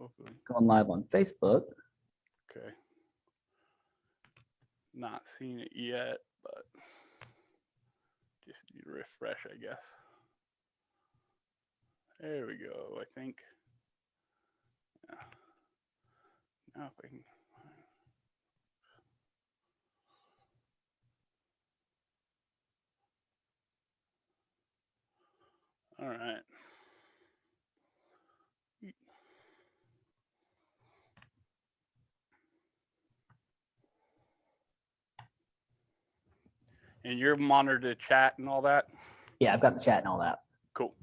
hopefully. Going live on Facebook. Okay. Not seen it yet, but just refresh, I guess. There we go, I think. Yeah. Now if I can. All right. And you're monitored the chat and all that? Yeah, I've got the chat and all that. Cool.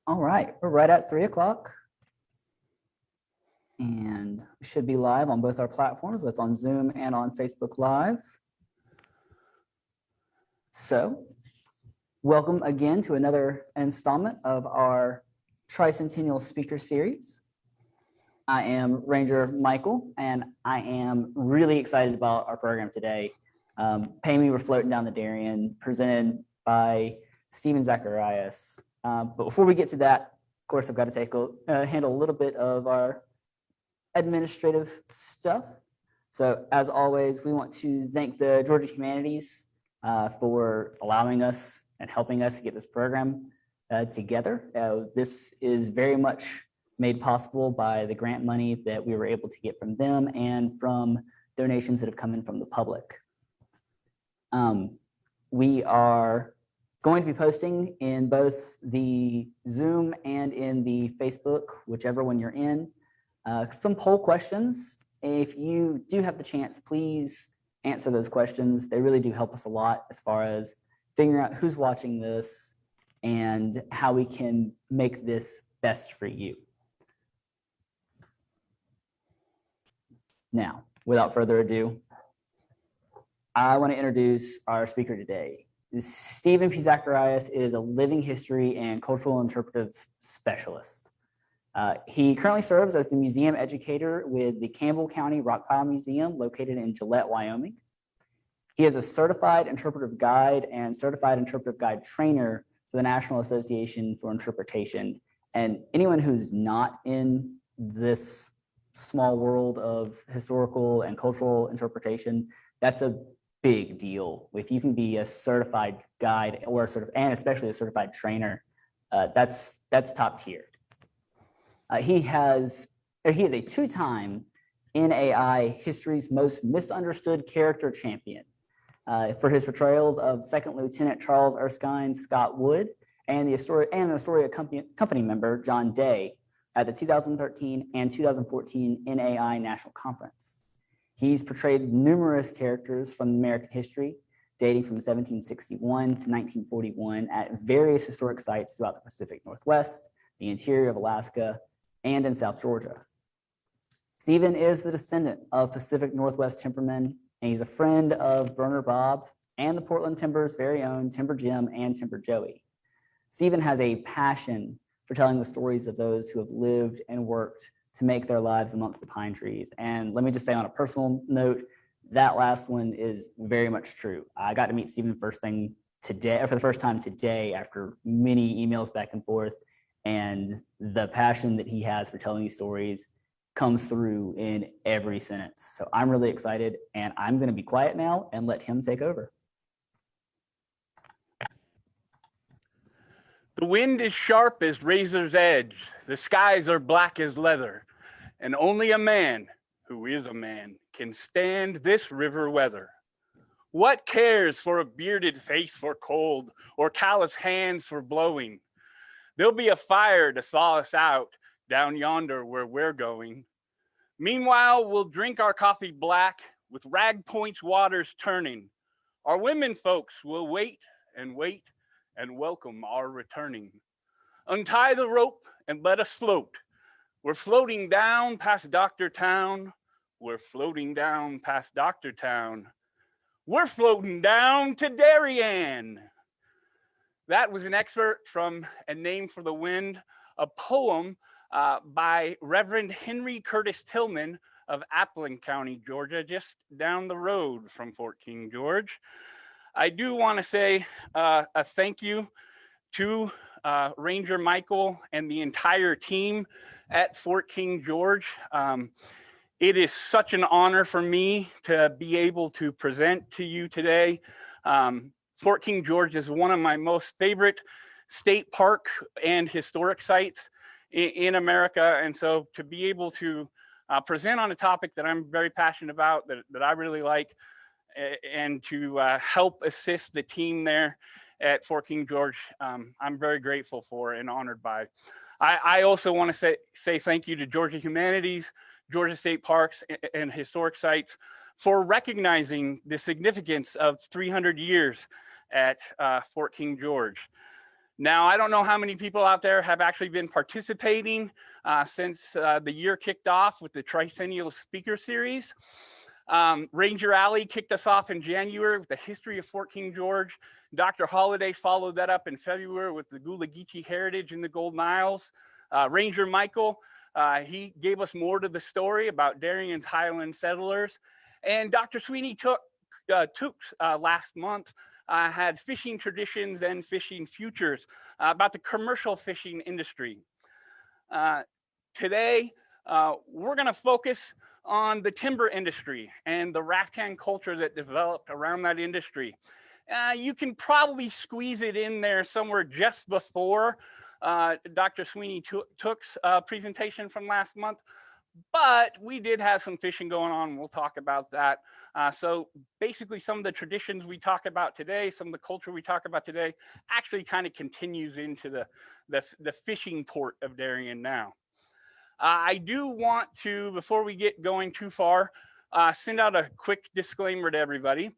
All right, we're right at 3 o'clock. And we should be live on both our platforms, both on Zoom and on Facebook Live. So, welcome again to another installment of our Tricentennial Speaker Series. I am Ranger Michael, and I am really excited about our program today. Pay Me, We're Floating Down the Darien, presented by Stephan Zacharias. But before we get to that, of course, I've got to handle a little bit of our administrative stuff. So as always, we want to thank the Georgia Humanities for allowing us and helping us get this program together. This is very much made possible by the grant money that we were able to get from them and from donations that have come in from the public. We are going to be posting in both the Zoom and in the Facebook, whichever one you're in, some poll questions. If you do have the chance, please answer those questions. They really do help us a lot as far as figuring out who's watching this and how we can make this best for you. Now, without further ado, I want to introduce our speaker today. Stephan P. Zacharias is a living history and cultural interpretive specialist. He currently serves as the museum educator with the Campbell County Rockpile Museum located in Gillette, Wyoming. He is a certified interpretive guide and certified interpretive guide trainer for the National Association for Interpretation. And anyone who's not in this small world of historical and cultural interpretation, that's a big deal. If you can be a certified guide or and especially a certified trainer, that's top tier. He is a two-time NAI History's Most Misunderstood Character Champion for his portrayals of Second Lieutenant Charles Erskine Scott Wood and the Astoria company member John Day at the 2013 and 2014 NAI National Conference. He's portrayed numerous characters from American history, dating from 1761 to 1941 at various historic sites throughout the Pacific Northwest, the interior of Alaska, and in South Georgia. Stephan is the descendant of Pacific Northwest timbermen, and he's a friend of Burner Bob and the Portland Timber's very own Timber Jim and Timber Joey. Stephan has a passion for telling the stories of those who have lived and worked to make their lives amongst the pine trees. And let me just say on a personal note, that last one is very much true. I got to meet Stephan for the first time today after many emails back and forth. And the passion that he has for telling these stories comes through in every sentence. So I'm really excited, and I'm going to be quiet now and let him take over. The wind is sharp as razor's edge. The skies are black as leather. And only a man, who is a man, can stand this river weather. What cares for a bearded face for cold or callous hands for blowing? There'll be a fire to thaw us out down yonder where we're going. Meanwhile, we'll drink our coffee black with rag points waters turning. Our women folks will wait and welcome our returning. Untie the rope and let us float. We're floating down past Doctor Town. We're floating down past Doctor Town. We're floating down to Darien. That was an excerpt from A Name for the Wind, a poem by Reverend Henry Curtis Tillman of Appling County, Georgia, just down the road from Fort King George. I do want to say a thank you to Ranger Michael and the entire team at Fort King George. It is such an honor for me to be able to present to you today. Fort King George is one of my most favorite state park and historic sites in America. And so to be able to present on a topic that I'm very passionate about, that I really like, and to help assist the team there at Fort King George, I'm very grateful for and honored by. I also want to say thank you to Georgia Humanities, Georgia State Parks and Historic Sites for recognizing the significance of 300 years at Fort King George. Now, I don't know how many people out there have actually been participating since the year kicked off with the Tricentennial Speaker Series. Ranger Alley kicked us off in January with the history of Fort King George. Dr. Holliday followed that up in February with the Gullah Geechee heritage in the Golden Isles. Ranger Michael, he gave us more to the story about Darian's Highland settlers. And Dr. Sweeney took last month had fishing traditions and fishing futures about the commercial fishing industry. Today, we're going to focus on the timber industry and the Rafthand culture that developed around that industry. You can probably squeeze it in there somewhere just before Dr. Sweeney took's presentation from last month, but we did have some fishing going on. We'll talk about that. So basically some of the traditions we talk about today, some of the culture we talk about today actually kind of continues into the fishing port of Darien now. I do want to, before we get going too far, send out a quick disclaimer to everybody.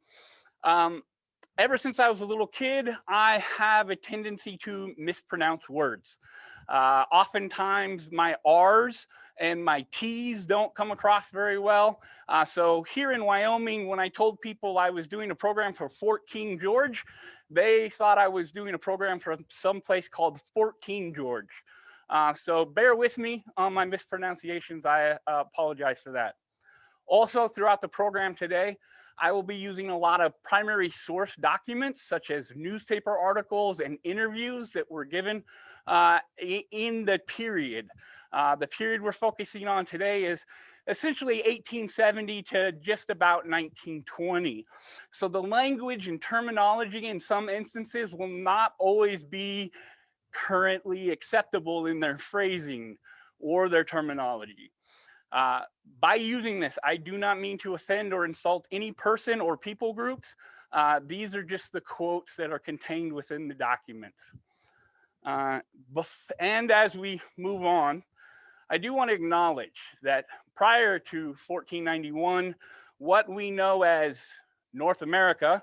Ever since I was a little kid, I have a tendency to mispronounce words. Oftentimes my R's and my T's don't come across very well. So here in Wyoming, when I told people I was doing a program for Fort King George, they thought I was doing a program from some place called Fort King George. So bear with me on my mispronunciations. I apologize for that. Also, throughout the program today, I will be using a lot of primary source documents, such as newspaper articles and interviews that were given in the period. The period we're focusing on today is essentially 1870 to just about 1920. So the language and terminology in some instances will not always be currently acceptable in their phrasing or their terminology. By using this, I do not mean to offend or insult any person or people groups. These are just the quotes that are contained within the documents. And as we move on, I do want to acknowledge that prior to 1491, what we know as North America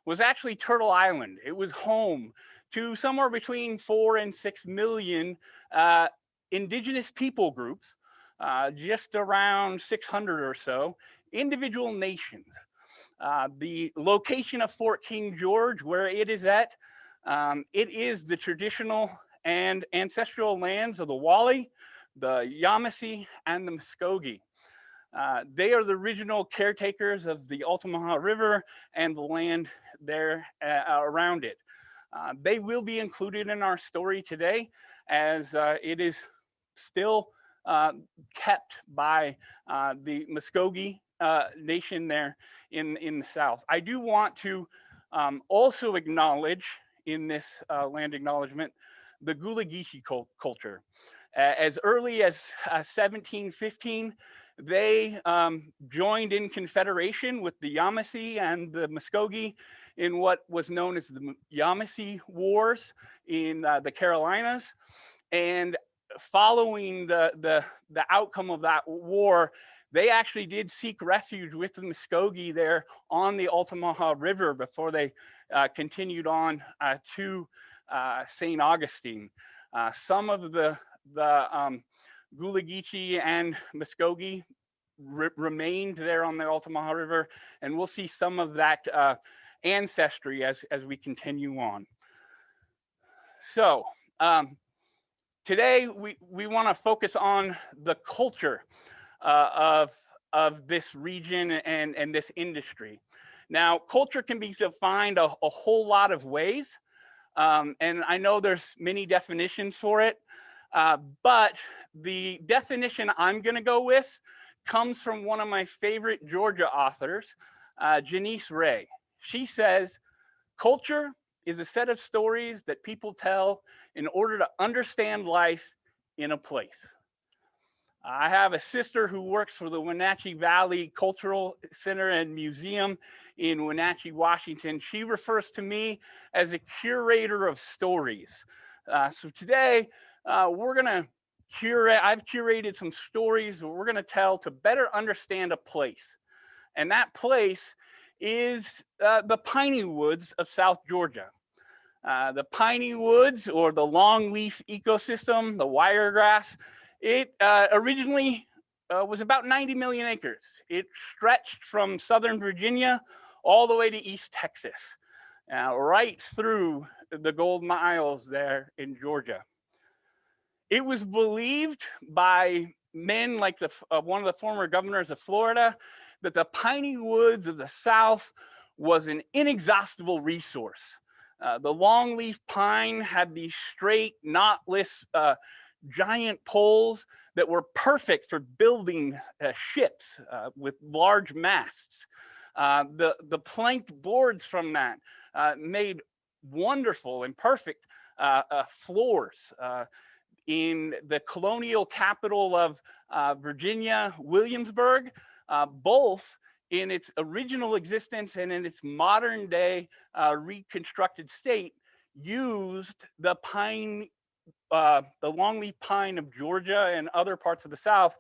was actually Turtle Island. It was home to somewhere between 4 and 6 million indigenous people groups, just around 600 or so individual nations. The location of Fort King George, where it is at, it is the traditional and ancestral lands of the Wally, the Yamasee, and the Muskogee. They are the original caretakers of the Altamaha River and the land there around it. They will be included in our story today, as it is still kept by the Muskogee nation there in the south. I do want to also acknowledge in this land acknowledgement the Gullah Geechee culture. As early as 1715, they joined in confederation with the Yamasee and the Muskogee in what was known as the Yamasee Wars in the Carolinas. And following the outcome of that war, they actually did seek refuge with the Muskogee there on the Altamaha River before they continued on to St. Augustine. Some of the Gullah Geechee and Muskogee remained there on the Altamaha River, and we'll see some of that ancestry as we continue on. So today we want to focus on the culture of this region and this industry. Now, culture can be defined a whole lot of ways. And I know there's many definitions for it, but the definition I'm going to go with comes from one of my favorite Georgia authors, Janice Ray. She says, culture is a set of stories that people tell in order to understand life in a place. I have a sister who works for the Wenatchee Valley Cultural Center and Museum in Wenatchee, Washington. She refers to me as a curator of stories. So today, we're gonna I've curated some stories that we're gonna tell to better understand a place. And that place is the piney woods of South Georgia. The piney woods, or the longleaf ecosystem, the wiregrass, it originally was about 90 million acres. It stretched from southern Virginia all the way to East Texas, right through the Gold Miles there in Georgia. It was believed by men like one of the former governors of Florida that the piney woods of the South was an inexhaustible resource. The longleaf pine had these straight, knotless, giant poles that were perfect for building ships with large masts. The planked boards from that made wonderful and perfect floors. In the colonial capital of Virginia, Williamsburg, both in its original existence and in its modern day reconstructed state, used the longleaf pine of Georgia and other parts of the South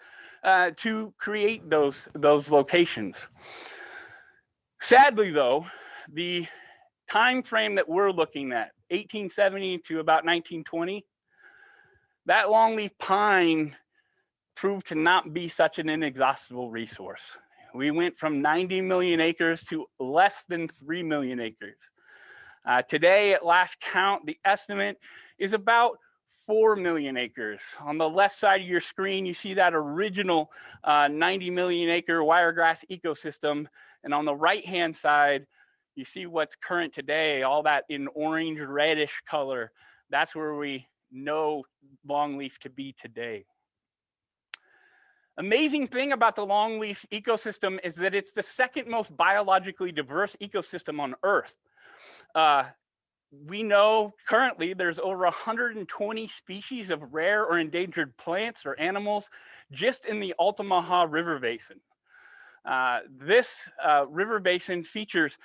to create those locations. Sadly, though, the time frame that we're looking at, 1870 to about 1920, that longleaf pine proved to not be such an inexhaustible resource. We went from 90 million acres to less than 3 million acres. Today, at last count, the estimate is about 4 million acres. On the left side of your screen, you see that original 90 million acre wiregrass ecosystem. And on the right-hand side, you see what's current today, all that in orange reddish color. That's where we know longleaf to be today. Amazing thing about the longleaf ecosystem is that it's the second most biologically diverse ecosystem on Earth. We know currently there's over 120 species of rare or endangered plants or animals just in the Altamaha River Basin. This river basin features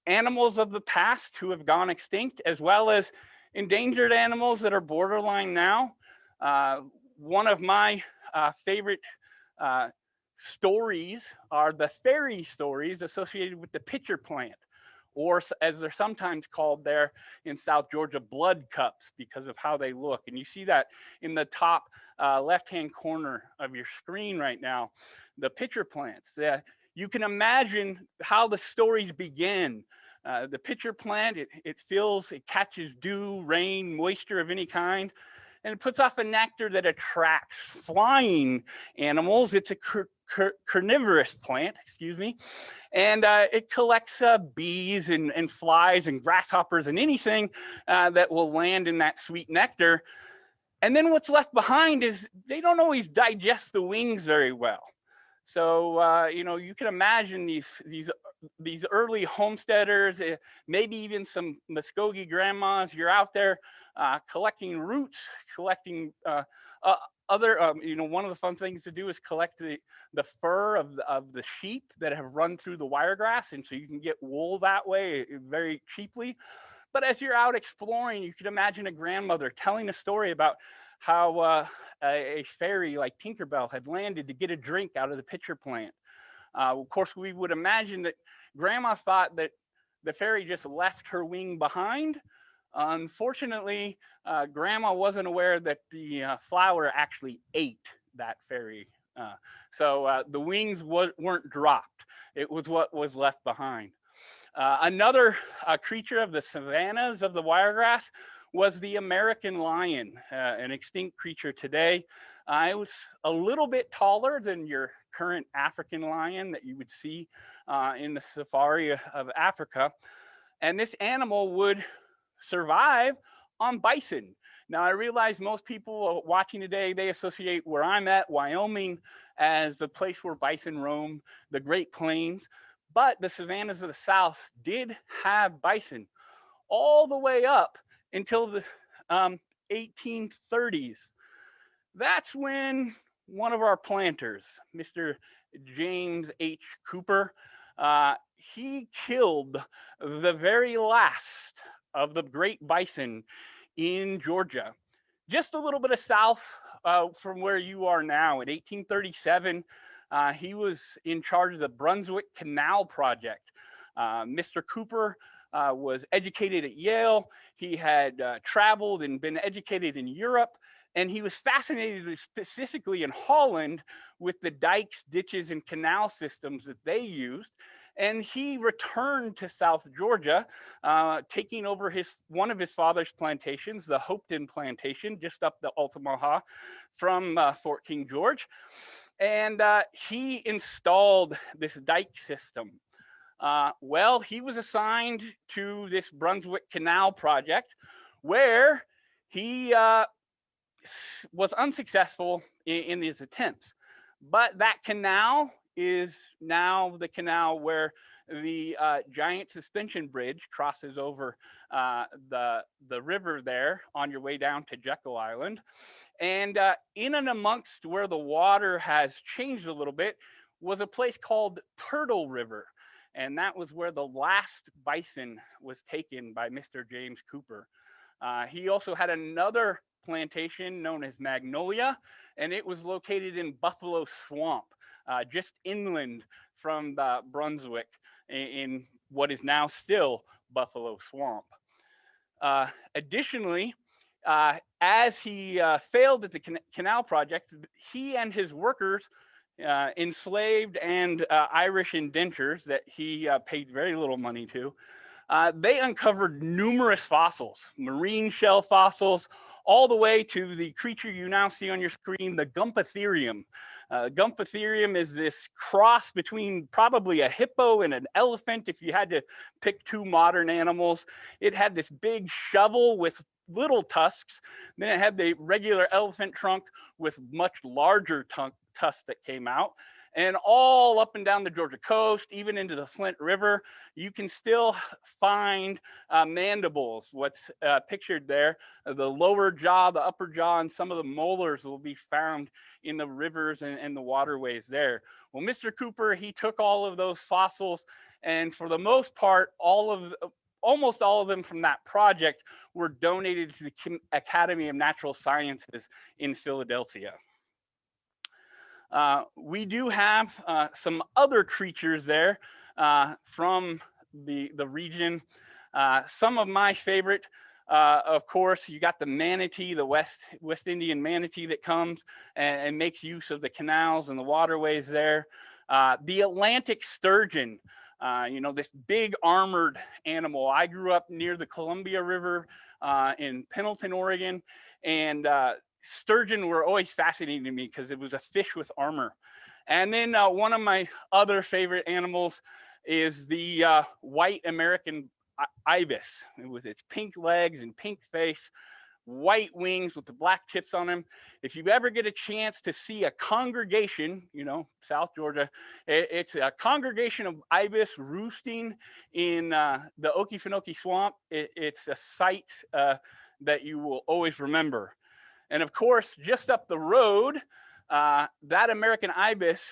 animals of the past who have gone extinct, as well as endangered animals that are borderline now. One of my favorite stories are the fairy stories associated with the pitcher plant, or as they're sometimes called there in South Georgia, blood cups, because of how they look. And you see that in the top left-hand corner of your screen right now, the pitcher plants. You can imagine how the stories begin. The pitcher plant, it catches dew, rain, moisture of any kind, and it puts off a nectar that attracts flying animals. It's a carnivorous plant, and it collects bees and flies and grasshoppers and anything that will land in that sweet nectar. And then what's left behind is they don't always digest the wings very well. So you can imagine these early homesteaders, maybe even some Muskogee grandmas. You're out there collecting roots, collecting other. One of the fun things to do is collect the fur of the sheep that have run through the wiregrass, and so you can get wool that way very cheaply. But as you're out exploring, you can imagine a grandmother telling a story about how a fairy like Tinkerbell had landed to get a drink out of the pitcher plant. Of course, we would imagine that grandma thought that the fairy just left her wing behind. Unfortunately, grandma wasn't aware that the flower actually ate that fairy. So the wings weren't dropped. It was what was left behind. Another creature of the savannas of the wiregrass was the American lion, an extinct creature today. It was a little bit taller than your current African lion that you would see in the safari of Africa. And this animal would survive on bison. Now, I realize most people watching today, they associate where I'm at, Wyoming, as the place where bison roam, the Great Plains, but the savannas of the South did have bison all the way up until the 1830s. That's when one of our planters, Mr. James H. Cooper, he killed the very last of the great bison in Georgia, just a little bit of south from where you are now. In 1837, he was in charge of the Brunswick Canal Project. Mr. Cooper was educated at Yale. He had traveled and been educated in Europe, and he was fascinated specifically in Holland with the dikes, ditches, and canal systems that they used. And he returned to South Georgia, taking over one of his father's plantations, the Hopeton plantation, just up the Altamaha from Fort King George. And he installed this dike system. Well, he was assigned to this Brunswick Canal project, where he was unsuccessful in his attempts. But that canal is now the canal where the giant suspension bridge crosses over the river there on your way down to Jekyll Island. And in and amongst where the water has changed a little bit was a place called Turtle River. And that was where the last bison was taken by Mr. James Cooper. He also had another plantation known as Magnolia, and it was located in Buffalo Swamp, just inland from Brunswick in what is now still Buffalo Swamp. Additionally, as he failed at the canal project, he and his workers, enslaved and Irish indentures that he paid very little money to, they uncovered numerous fossils, marine shell fossils, all the way to the creature you now see on your screen, the Gumpatherium. Gumpatherium is this cross between probably a hippo and an elephant, if you had to pick two modern animals. It had this big shovel with little tusks. Then it had the regular elephant trunk with much larger tusks that came out. And all up and down the Georgia coast, even into the Flint River, you can still find mandibles, what's pictured there. The lower jaw, the upper jaw, and some of the molars will be found in the rivers and the waterways there. Well, Mr. Cooper, he took all of those fossils, and for the most part, almost all of them from that project were donated to the Academy of Natural Sciences in Philadelphia. We do have some other creatures there from the region. Some of my favorite, of course, you got the manatee, the West Indian manatee that comes and makes use of the canals and the waterways there. The Atlantic sturgeon, this big armored animal. I grew up near the Columbia River in Pendleton, Oregon, and sturgeon were always fascinating to me because it was a fish with armor. And then one of my other favorite animals is the white American ibis, with its pink legs and pink face, white wings with the black tips on them. If you ever get a chance to see a congregation, South Georgia, it's a congregation of ibis roosting in the Okefenokee Swamp. It's a sight that you will always remember. And of course, just up the road, that American ibis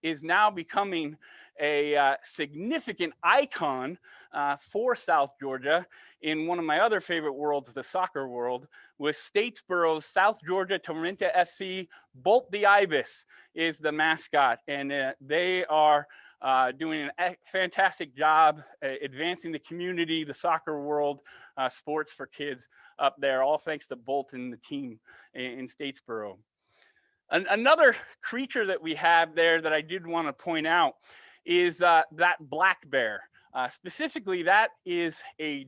is now becoming a significant icon for South Georgia in one of my other favorite worlds, the soccer world, with Statesboro's South Georgia Torrenta FC. Bolt the Ibis is the mascot, and they are doing a fantastic job advancing the community, the soccer world, sports for kids up there, all thanks to Bolt and the team in Statesboro. Another creature that we have there that I did want to point out is that black bear. Specifically, that is a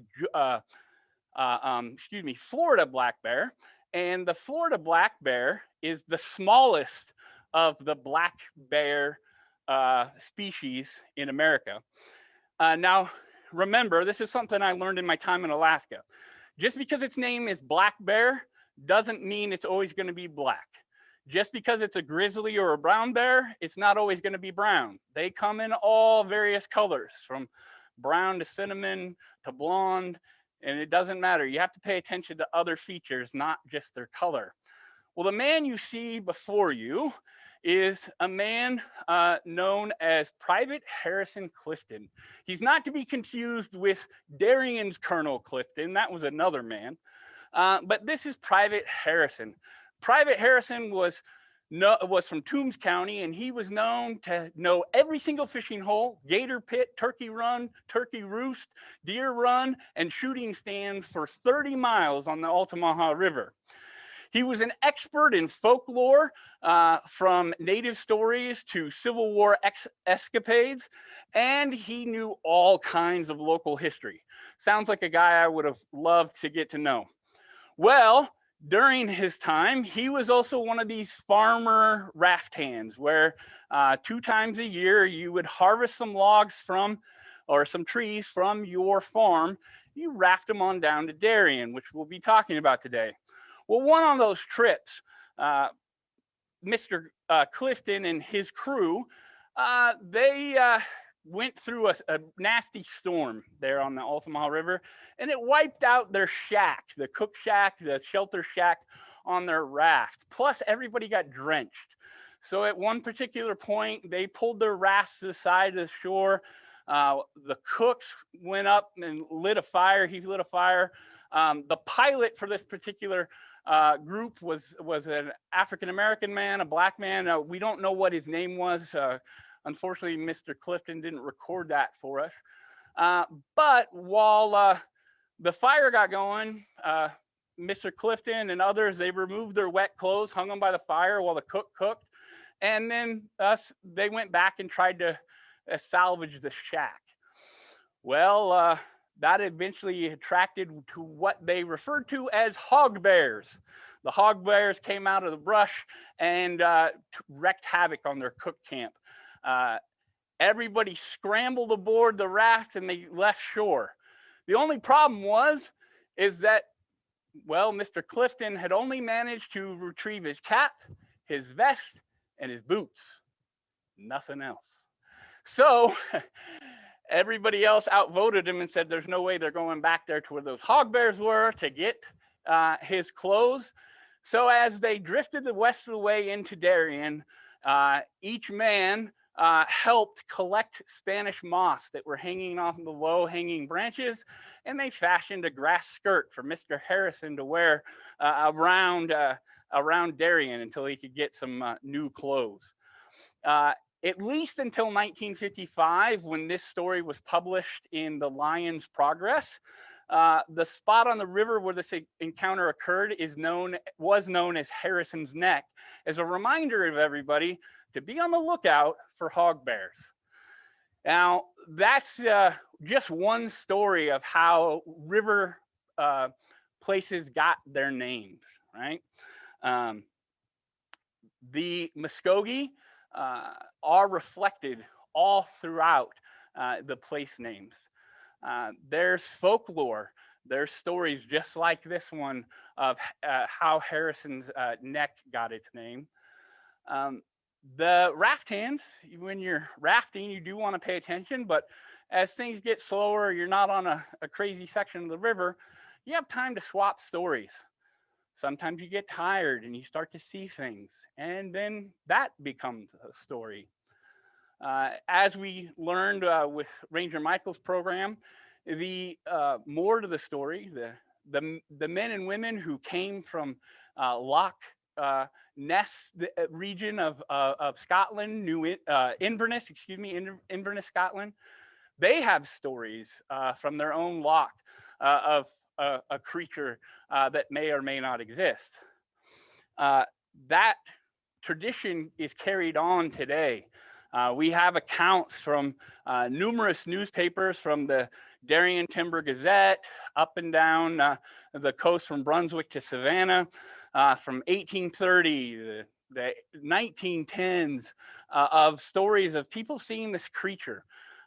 Florida black bear, and the Florida black bear is the smallest of the black bear species in America. Now, remember, this is something I learned in my time in Alaska. Just because its name is black bear doesn't mean it's always going to be black. Just because it's a grizzly or a brown bear, it's not always going to be brown. They come in all various colors, from brown to cinnamon to blonde, and it doesn't matter. You have to pay attention to other features, not just their color. Well, the man you see before you is a man known as Private Harrison Clifton. He's not to be confused with Darian's Colonel Clifton. That was another man. But this is Private Harrison. Private Harrison was from Toombs County, and he was known to know every single fishing hole, gator pit, turkey run, turkey roost, deer run, and shooting stand for 30 miles on the Altamaha River. He was an expert in folklore, from native stories to Civil War escapades, and he knew all kinds of local history. Sounds like a guy I would have loved to get to know. Well, during his time, he was also one of these farmer rafthands, where 2 times a year you would harvest some logs from, or some trees from your farm. You raft them on down to Darien, which we'll be talking about today. Well, one of those trips, Mr. Clifton and his crew, they went through a nasty storm there on the Altamaha River, and it wiped out their shack, the cook shack, the shelter shack on their raft. Plus, everybody got drenched. So at one particular point, they pulled their rafts to the side of the shore. The cooks went up and lit a fire. He lit a fire. The pilot for this particular group was an African-American man, a black man. We don't know what his name was. Unfortunately, Mr. Clifton didn't record that for us. But while the fire got going, Mr. Clifton and others, they removed their wet clothes, hung them by the fire while the cook cooked. And then they went back and tried to salvage the shack. Well, that eventually attracted to what they referred to as hog bears. The hog bears came out of the brush and wreaked havoc on their cook camp. Everybody scrambled aboard the raft and they left shore. The only problem is that, well, Mr. Clifton had only managed to retrieve his cap, his vest, and his boots. Nothing else. So everybody else outvoted him and said there's no way they're going back there to where those hog bears were to get his clothes. So as they drifted the west of the way into Darien, each man helped collect Spanish moss that were hanging off the low-hanging branches, and they fashioned a grass skirt for Mr. Harrison to wear around Darien until he could get some new clothes. At least until 1955, when this story was published in the Lion's Progress, the spot on the river where this encounter occurred was known as Harrison's Neck, as a reminder of everybody to be on the lookout for hog bears. Now, that's just one story of how river places got their names, right? The Muskogee are reflected all throughout the place names. There's folklore, there's stories just like this one of how Harrison's Neck got its name. The raft hands, when you're rafting, you do want to pay attention, but as things get slower, you're not on a crazy section of the river, you have time to swap stories. Sometimes you get tired and you start to see things, and then that becomes a story. As we learned with Ranger Michael's program, the more to the story, the men and women who came from Loch Ness region of Scotland, Inverness, Inverness, Scotland, they have stories from their own loch of a creature that may or may not exist. That tradition is carried on today. We have accounts from numerous newspapers, from the Darien Timber Gazette up and down the coast from Brunswick to Savannah, from 1830, the 1910s, of stories of people seeing this creature.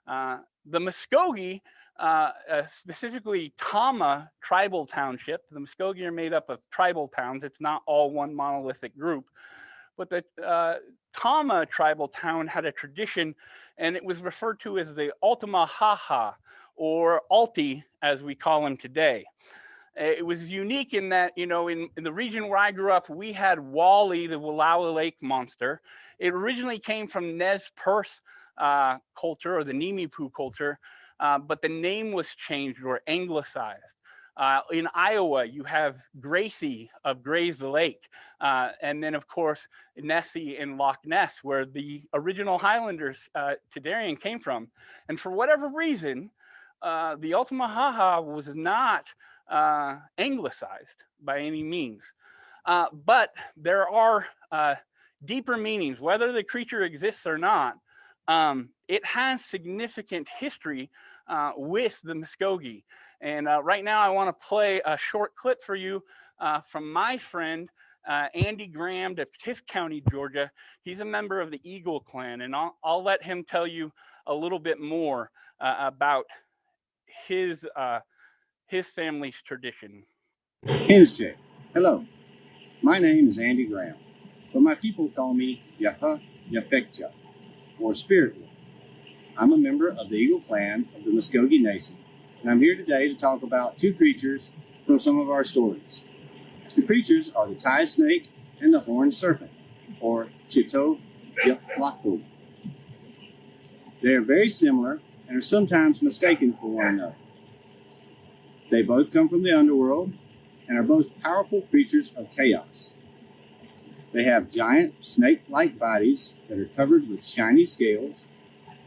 The Muskogee specifically Tama tribal township. The Muskogee are made up of tribal towns. It's not all one monolithic group. But the Tama tribal town had a tradition, and it was referred to as the Altamahaha, or Alti, as we call him today. It was unique in that, in the region where I grew up, we had Wally, the Wallowa Lake monster. It originally came from Nez Perce culture, or the Nimipu culture, but the name was changed or anglicized. In Iowa, you have Gracie of Gray's Lake, and then, of course, Nessie in Loch Ness, where the original Highlanders to Darien came from. And for whatever reason, the Altamahaha was not anglicized by any means. But there are deeper meanings, whether the creature exists or not. It has significant history with the Muskogee. And right now I want to play a short clip for you from my friend, Andy Graham of Tift County, Georgia. He's a member of the Eagle Clan, and I'll let him tell you a little bit more about his family's tradition. Hensjay. Hello, my name is Andy Graham, but my people call me Yaha Yafekcha, or Spirit Wolf. I'm a member of the Eagle Clan of the Muskogee Nation, and I'm here today to talk about two creatures from some of our stories. The creatures are the tie snake and the horned serpent, or Chito Yaplaku. They are very similar and are sometimes mistaken for one another. They both come from the underworld and are both powerful creatures of chaos. They have giant snake-like bodies that are covered with shiny scales,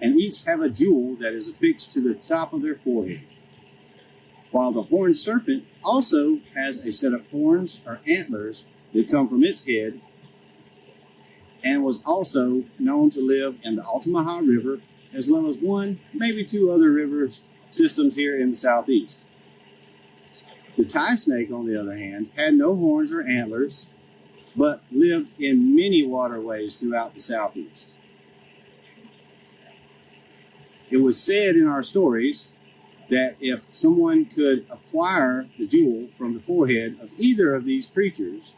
and each have a jewel that is affixed to the top of their forehead. While the horned serpent also has a set of horns or antlers that come from its head, and was also known to live in the Altamaha River, as well as one, maybe two other river systems here in the southeast. The tie snake, on the other hand, had no horns or antlers, but lived in many waterways throughout the southeast. It was said in our stories that if someone could acquire the jewel from the forehead of either of these creatures,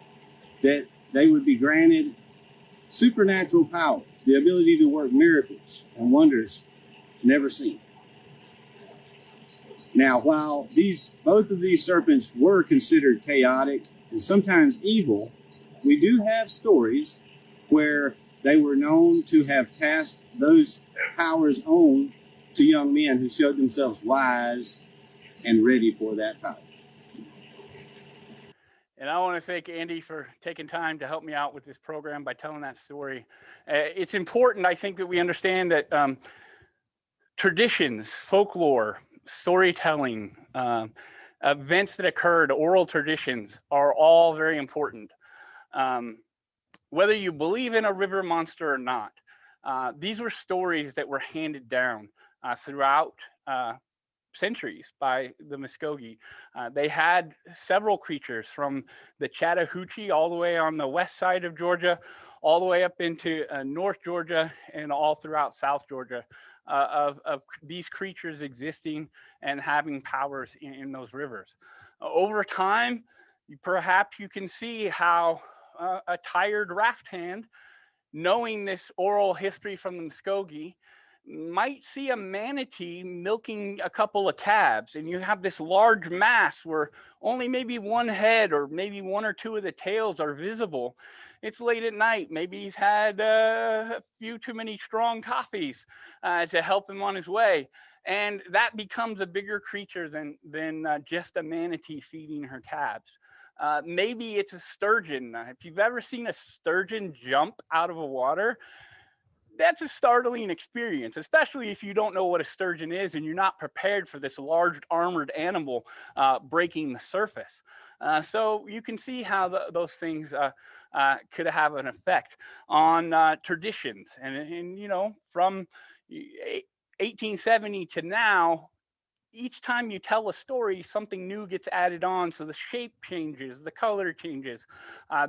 that they would be granted supernatural powers, the ability to work miracles and wonders never seen. Now, while both of these serpents were considered chaotic and sometimes evil, we do have stories where they were known to have passed those powers on to young men who showed themselves wise and ready for that power. And I want to thank Andy for taking time to help me out with this program by telling that story. It's important, I think, that we understand that traditions, folklore, storytelling, events that occurred, oral traditions are all very important. Whether you believe in a river monster or not, these were stories that were handed down throughout centuries by the Muskogee. They had several creatures from the Chattahoochee all the way on the west side of Georgia, all the way up into North Georgia and all throughout South Georgia, of these creatures existing and having powers in those rivers. Over time, perhaps you can see how a tired Rafthand, knowing this oral history from the Muskogee, might see a manatee milking a couple of calves, and you have this large mass where only maybe one head or maybe one or two of the tails are visible. It's late at night. Maybe he's had a few too many strong coffees to help him on his way. And that becomes a bigger creature than just a manatee feeding her calves. Maybe it's a sturgeon. If you've ever seen a sturgeon jump out of the water, that's a startling experience, especially if you don't know what a sturgeon is and you're not prepared for this large armored animal breaking the surface. So you can see how those things could have an effect on traditions. And from 1870 to now, each time you tell a story, something new gets added on. So the shape changes, the color changes.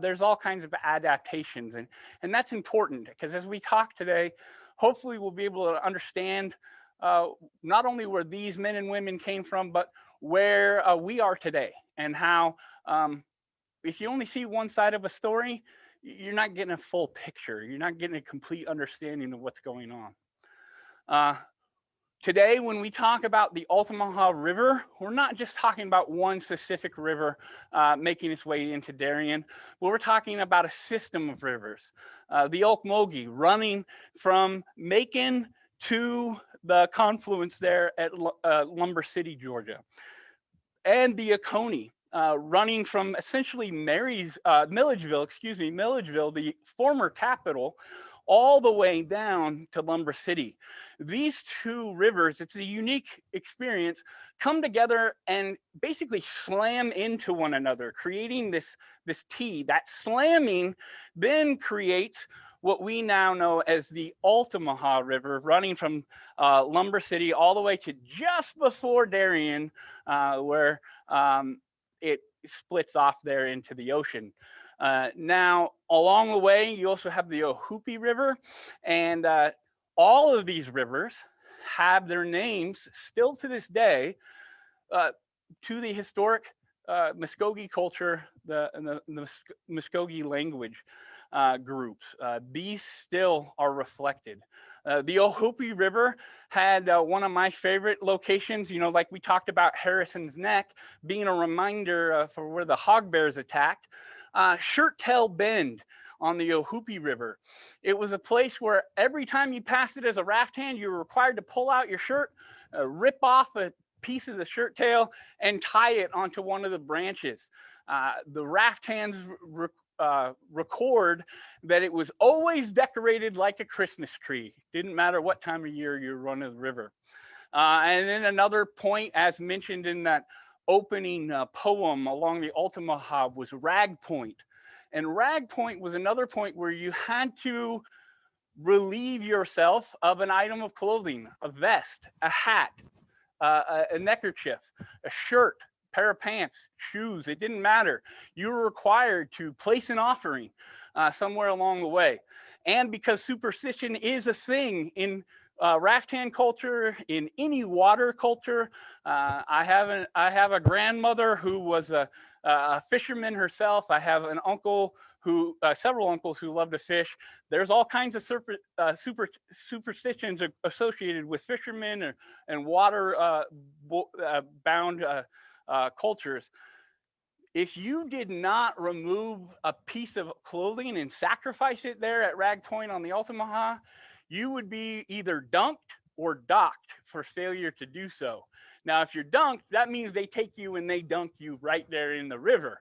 There's all kinds of adaptations. And that's important because as we talk today, hopefully we'll be able to understand not only where these men and women came from, but where we are today, and how if you only see one side of a story, you're not getting a full picture. You're not getting a complete understanding of what's going on. Today, when we talk about the Altamaha River, we're not just talking about one specific river making its way into Darien, but we're talking about a system of rivers. The Ocmulgee running from Macon to the confluence there at Lumber City, Georgia, and the Oconee running from essentially Milledgeville, the former capital, all the way down to Lumber City. These two rivers, it's a unique experience, come together and basically slam into one another, creating this T. That slamming then creates what we now know as the Altamaha River, running from Lumber City all the way to just before Darien, where it splits off there into the ocean. Now, along the way, you also have the Ohoopee River, and all of these rivers have their names still to this day to the historic Muskogee culture, the Muskogee language groups. These still are reflected. The Ohoopee River had one of my favorite locations, like we talked about Harrison's Neck being a reminder for where the hog bears attacked. Shirt Tail Bend on the Ohoopee River. It was a place where every time you passed it as a raft hand, you were required to pull out your shirt, rip off a piece of the shirt tail, and tie it onto one of the branches. The raft hands record that it was always decorated like a Christmas tree. Didn't matter what time of year you were running the river. And then another point, as mentioned in that opening poem along the Altamaha, was Rag Point. And Rag Point was another point where you had to relieve yourself of an item of clothing, a vest, a hat, a neckerchief, a shirt, pair of pants, shoes. It didn't matter. You were required to place an offering somewhere along the way. And because superstition is a thing in raft hand culture, in any water culture, I have a grandmother who was a fisherman herself. I have an uncle several uncles who love to fish. There's all kinds of superstitions associated with fishermen and water bound cultures. If you did not remove a piece of clothing and sacrifice it there at Rag Point on the Altamaha, you would be either dunked or docked for failure to do so. Now, if you're dunked, that means they take you and they dunk you right there in the river.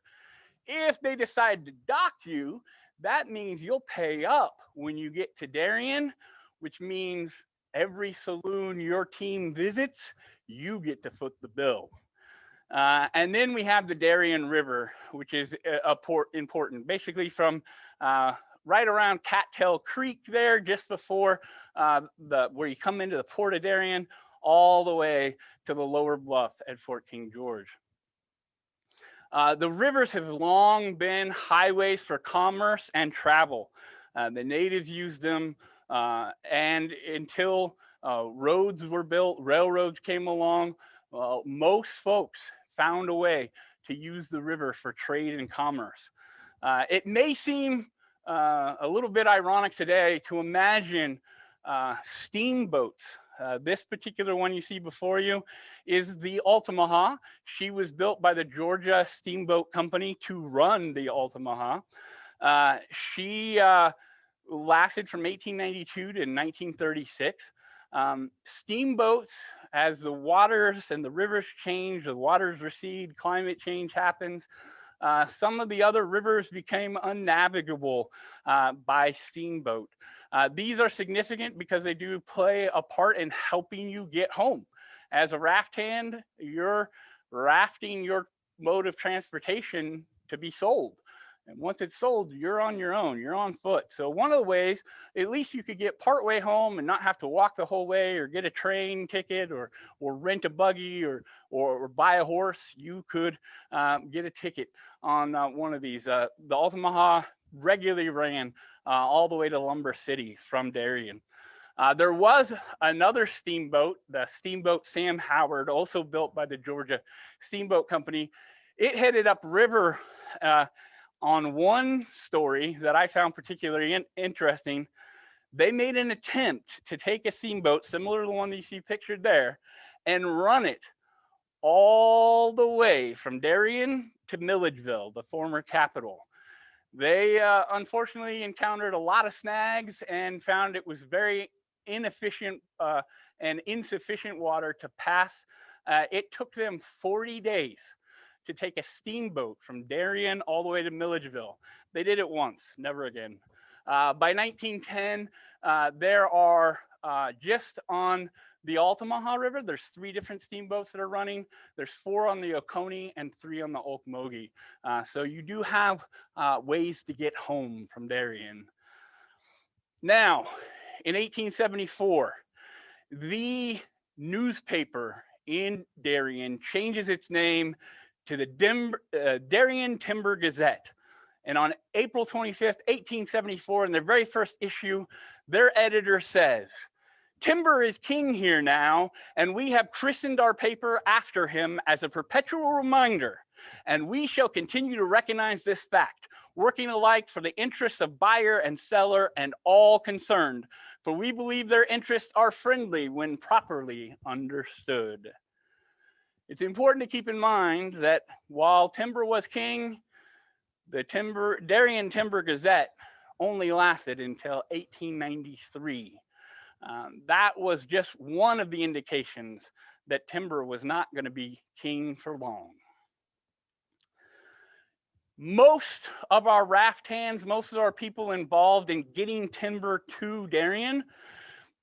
If they decide to dock you, that means you'll pay up when you get to Darien, which means every saloon your team visits, you get to foot the bill. And then we have the Darien River, which is important, basically from right around Cattail Creek there, just before where you come into the Port of Darien, all the way to the lower bluff at Fort King George. The rivers have long been highways for commerce and travel. The natives used them, and until roads were built, railroads came along, most folks found a way to use the river for trade and commerce. It may seem a little bit ironic today to imagine steamboats. This particular one you see before you is the Altamaha. She was built by the Georgia Steamboat Company to run the Altamaha. She lasted from 1892 to 1936. Steamboats, as the waters and the rivers change, the waters recede, climate change happens, some of the other rivers became unnavigable by steamboat. These are significant because they do play a part in helping you get home. As a raft hand, you're rafting your mode of transportation to be sold. And once it's sold, you're on your own, you're on foot. So one of the ways, at least you could get partway home and not have to walk the whole way or get a train ticket or rent a buggy or buy a horse. You could get a ticket on one of these. The Altamaha regularly ran all the way to Lumber City from Darien. There was another steamboat, the steamboat Sam Howard, also built by the Georgia Steamboat Company. It headed upriver on one story that I found particularly interesting. They made an attempt to take a steamboat similar to the one that you see pictured there and run it all the way from Darien to Milledgeville, the former capital. They unfortunately encountered a lot of snags and found it was very inefficient and insufficient water to pass. It took them 40 days to take a steamboat from Darien all the way to Milledgeville. They did it once, never again. By 1910, there are just on the Altamaha River, there's 3 different steamboats that are running. There's 4 on the Oconee and 3 on the Ocmulgee. So you do have ways to get home from Darien. Now, in 1874, the newspaper in Darien changes its name to the Darien Timber Gazette. And on April 25th, 1874, in their very first issue, their editor says, "Timber is king here now, and we have christened our paper after him as a perpetual reminder, and we shall continue to recognize this fact, working alike for the interests of buyer and seller and all concerned, for we believe their interests are friendly when properly understood." It's important to keep in mind that while timber was king, the Darien Timber Gazette only lasted until 1893. That was just one of the indications that timber was not going to be king for long. Most of our raft hands, most of our people involved in getting timber to Darien,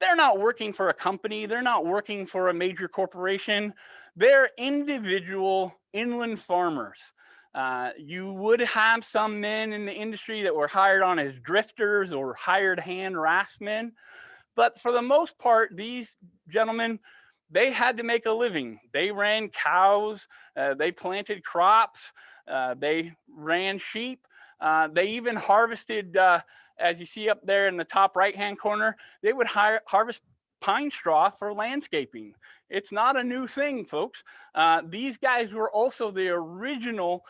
they're not working for a company. They're not working for a major corporation. They're individual inland farmers. You would have some men in the industry that were hired on as drifters or hired hand raftsmen. But for the most part, these gentlemen, they had to make a living. They ran cows, they planted crops, they ran sheep. They even harvested, as you see up there in the top right-hand corner, they would harvest pine straw for landscaping. It's not a new thing, folks. These guys were also the original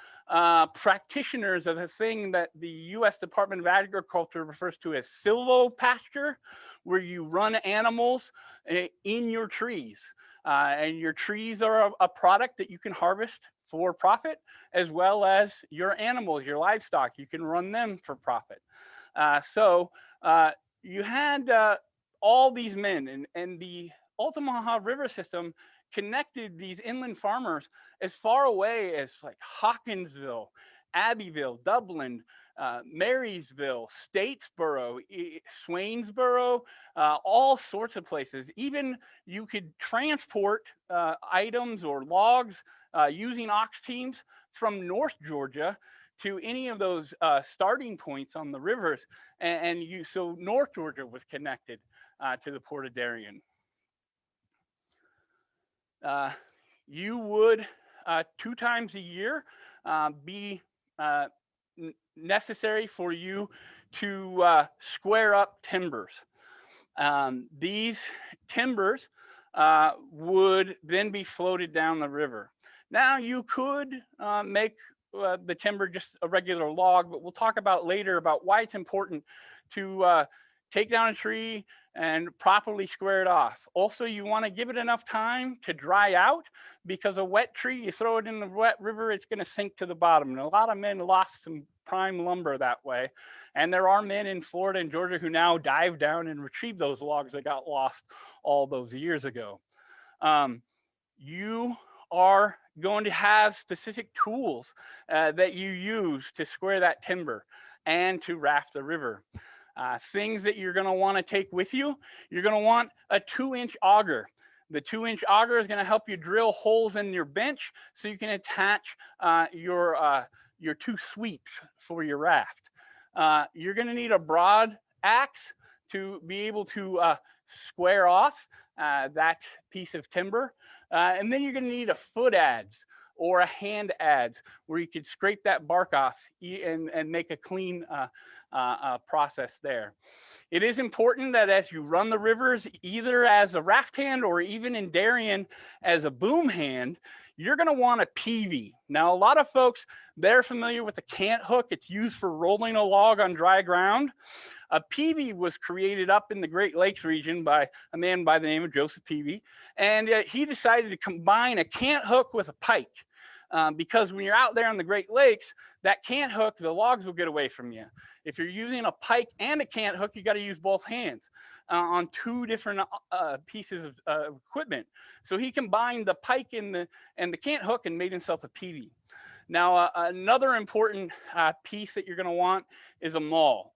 practitioners of a thing that the U.S. Department of Agriculture refers to as silvopasture, where you run animals in your trees. And your trees are a product that you can harvest for profit, as well as your animals, your livestock. You can run them for profit. So you had all these men, and the Altamaha River system connected these inland farmers as far away as like Hawkinsville, Abbeville, Dublin, Marysville, Statesboro, Swainsboro, all sorts of places. Even you could transport items or logs using ox teams from North Georgia to any of those starting points on the rivers. So North Georgia was connected to the Port of Darien. You would 2 times a year be necessary for you to square up timbers. These timbers would then be floated down the river. Now you could make the timber just a regular log, but we'll talk about later about why it's important to take down a tree and properly square it off. Also, you want to give it enough time to dry out, because a wet tree, you throw it in the wet river, it's going to sink to the bottom. And a lot of men lost some prime lumber that way. And there are men in Florida and Georgia who now dive down and retrieve those logs that got lost all those years ago. You are going to have specific tools that you use to square that timber and to raft the river. Things that you're going to want to take with you, you're going to want a 2-inch auger. The 2-inch auger is going to help you drill holes in your bench so you can attach your 2 sweeps for your raft. You're going to need a broad axe to be able to square off that piece of timber. And then you're going to need a foot adze. or a hand adze where you could scrape that bark off and make a clean process there. It is important that as you run the rivers, either as a raft hand or even in Darien as a boom hand, you're going to want a peavey. Now, a lot of folks, they're familiar with the cant hook. It's used for rolling a log on dry ground. A peavey was created up in the Great Lakes region by a man by the name of Joseph Peavey, and he decided to combine a cant hook with a pike. Because when you're out there on the Great Lakes, that cant hook, the logs will get away from you. If you're using a pike and a cant hook, you got to use both hands on two different pieces of equipment. So he combined the pike and the cant hook and made himself a peavey. Now, another important piece that you're going to want is a maul.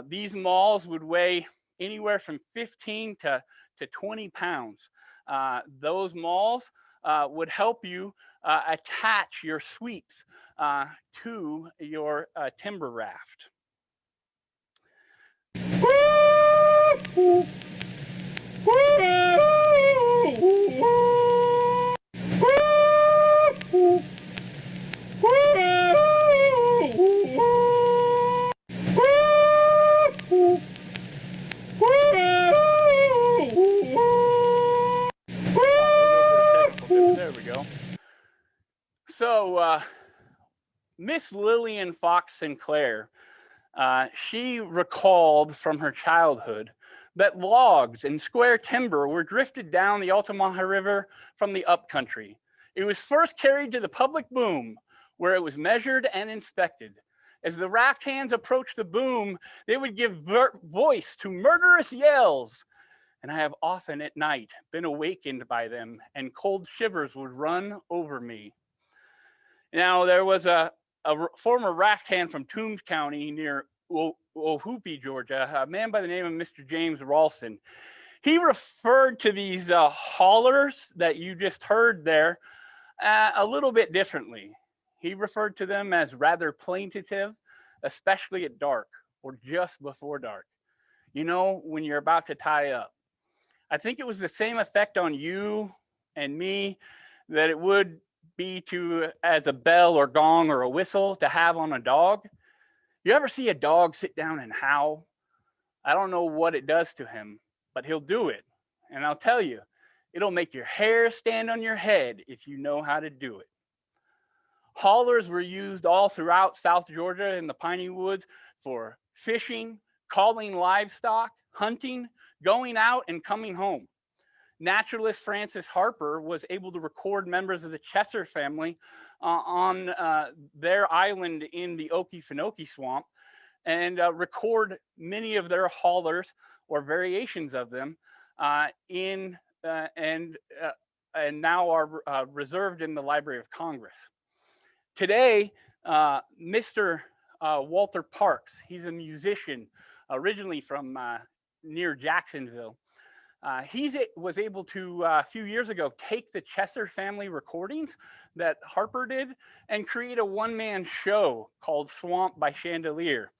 These mauls would weigh anywhere from 15 to 20 pounds. Those mauls would help you attach your sweeps to your timber raft. There we go. So Miss Lillian Fox Sinclair, she recalled from her childhood that logs and square timber were drifted down the Altamaha River from the upcountry. It was first carried to the public boom, where it was measured and inspected. As the raft hands approached the boom, they would give voice to murderous yells. And I have often at night been awakened by them, and cold shivers would run over me. Now, there was a former raft hand from Toombs County near Ohoopee, Georgia, a man by the name of Mr. James Ralston. He referred to these haulers that you just heard there a little bit differently. He referred to them as rather plaintive, especially at dark or just before dark. You know, when you're about to tie up. I think it was the same effect on you and me that it would be to as a bell or gong or a whistle to have on a dog. You ever see a dog sit down and howl? I don't know what it does to him, but he'll do it. And I'll tell you, it'll make your hair stand on your head if you know how to do it. Haulers were used all throughout South Georgia in the piney woods for fishing, calling livestock, hunting, going out, and coming home. Naturalist Francis Harper was able to record members of the Chesser family on their island in the Okefenokee Swamp and record many of their haulers or variations of them and now are reserved in the Library of Congress. Today, Mr. Walter Parks, he's a musician originally from near Jacksonville. He was able to, a few years ago, take the Chesser family recordings that Harper did and create a one-man show called Swamp by Chandelier.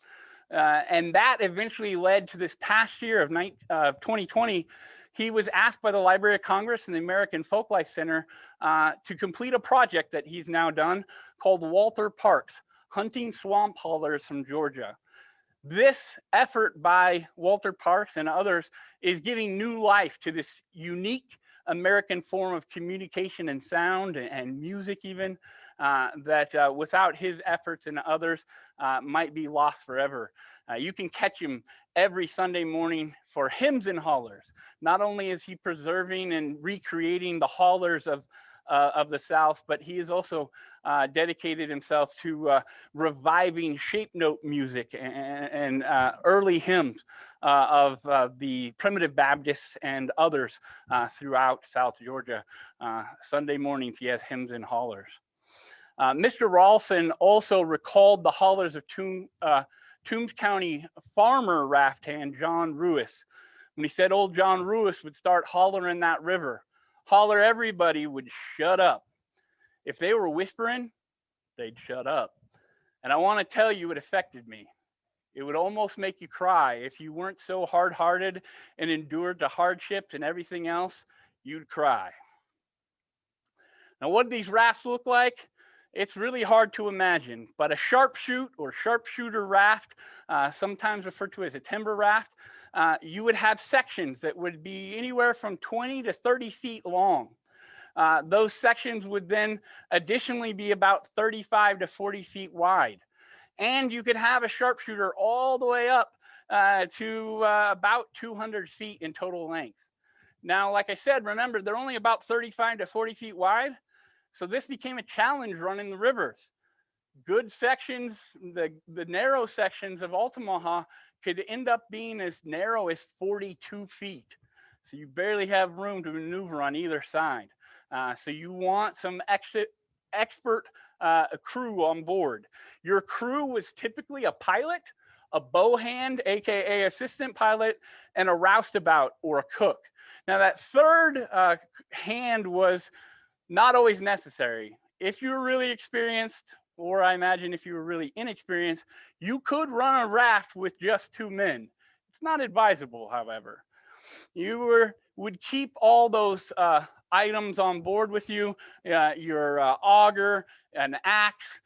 And that eventually led to this past year of 2020, he was asked by the Library of Congress and the American Folklife Center to complete a project that he's now done called Walter Parks, Hunting Swamp Haulers from Georgia. This effort by Walter Parks and others is giving new life to this unique American form of communication and sound and music even that without his efforts and others might be lost forever. You can catch him every Sunday morning for Hymns and Haulers. Not only is he preserving and recreating the haulers of the South, but he has also dedicated himself to reviving shape note music and early hymns of the Primitive Baptists and others throughout South Georgia. Sunday mornings, he has Hymns and Haulers. Mr. Ralston also recalled the haulers of Toombs County farmer raft hand, John Ruiz. When he said old John Ruiz would start hollering that river, holler, everybody would shut up. If they were whispering, they'd shut up. And I want to tell you, it affected me. It would almost make you cry. If you weren't so hard-hearted and endured the hardships and everything else, you'd cry. Now, what do these rafts look like? It's really hard to imagine, but a sharpshoot or sharpshooter raft, sometimes referred to as a timber raft, you would have sections that would be anywhere from 20 to 30 feet long. Those sections would then additionally be about 35 to 40 feet wide. And you could have a sharpshooter all the way up to about 200 feet in total length. Now, like I said, remember, they're only about 35 to 40 feet wide. So this became a challenge running the rivers. Good sections, the narrow sections of Altamaha could end up being as narrow as 42 feet. So you barely have room to maneuver on either side. So you want some expert crew on board. Your crew was typically a pilot, a bow hand, aka assistant pilot, and a roustabout or a cook. Now that third hand was not always necessary. If you were really experienced, or I imagine if you were really inexperienced, you could run a raft with just 2 men. It's not advisable, however. You would keep all those items on board with you, your auger, an axe,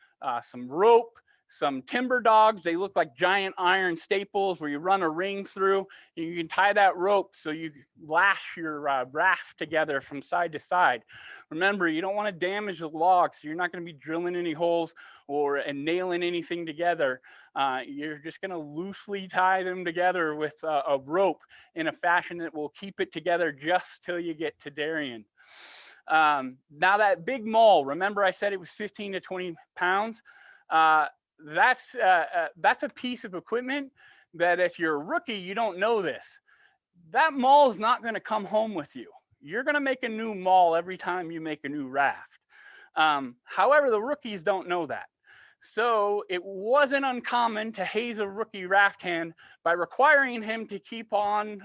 some rope, some timber dogs. They look like giant iron staples where you run a ring through. You can tie that rope so you lash your raft together from side to side. Remember, you don't want to damage the logs, so you're not going to be drilling any holes and nailing anything together. You're just going to loosely tie them together with a rope in a fashion that will keep it together just till you get to Darien. Now that big maul, remember I said it was 15 to 20 pounds? That's a piece of equipment that if you're a rookie, you don't know this. That maul is not going to come home with you. You're going to make a new maul every time you make a new raft. However, the rookies don't know that. So it wasn't uncommon to haze a rookie raft hand by requiring him to keep on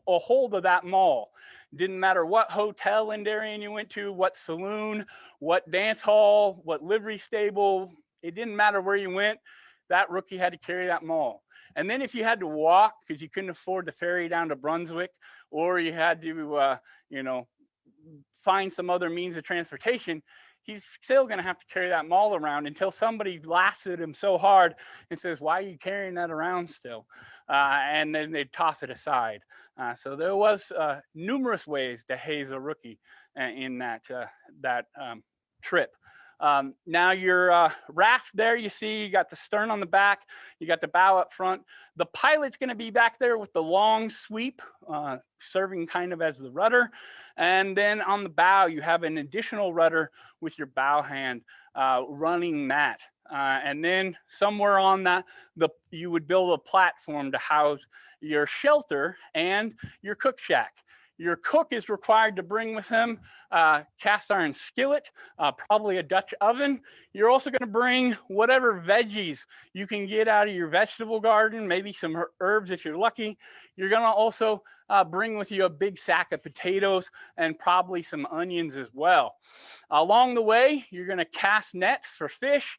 a hold of that maul. Didn't matter what hotel in Darien you went to, what saloon, what dance hall, what livery stable. It didn't matter where you went, that rookie had to carry that maul. And then if you had to walk because you couldn't afford the ferry down to Brunswick, or you had to, find some other means of transportation, he's still going to have to carry that maul around until somebody laughs at him so hard and says, "Why are you carrying that around still?" And then they'd toss it aside. So there was numerous ways to haze a rookie in that trip. Now your raft there, you see you got the stern on the back, you got the bow up front. The pilot's going to be back there with the long sweep, serving kind of as the rudder. And then on the bow, you have an additional rudder with your bow hand running that. And then somewhere on that, you would build a platform to house your shelter and your cook shack. Your cook is required to bring with him a cast iron skillet, probably a Dutch oven. You're also going to bring whatever veggies you can get out of your vegetable garden, maybe some herbs if you're lucky. You're going to also bring with you a big sack of potatoes and probably some onions as well. Along the way, you're going to cast nets for fish,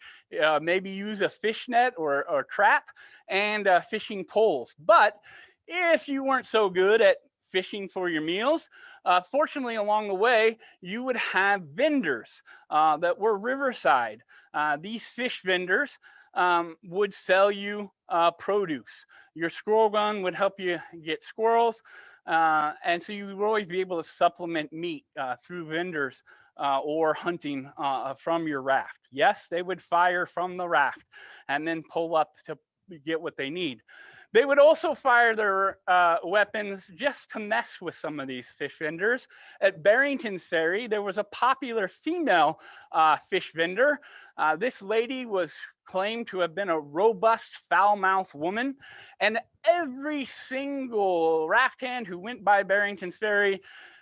maybe use a fish net or trap, and fishing poles. But if you weren't so good at fishing for your meals, fortunately along the way you would have vendors that were riverside. These fish vendors would sell you produce. Your squirrel gun would help you get squirrels, and so you would always be able to supplement meat through vendors or hunting from your raft. Yes, they would fire from the raft and then pull up to get what they need. They would also fire their weapons just to mess with some of these fish vendors. At Barrington's Ferry, there was a popular female fish vendor. This lady was claimed to have been a robust, foul-mouthed woman. And every single raft hand who went by Barrington's Ferry,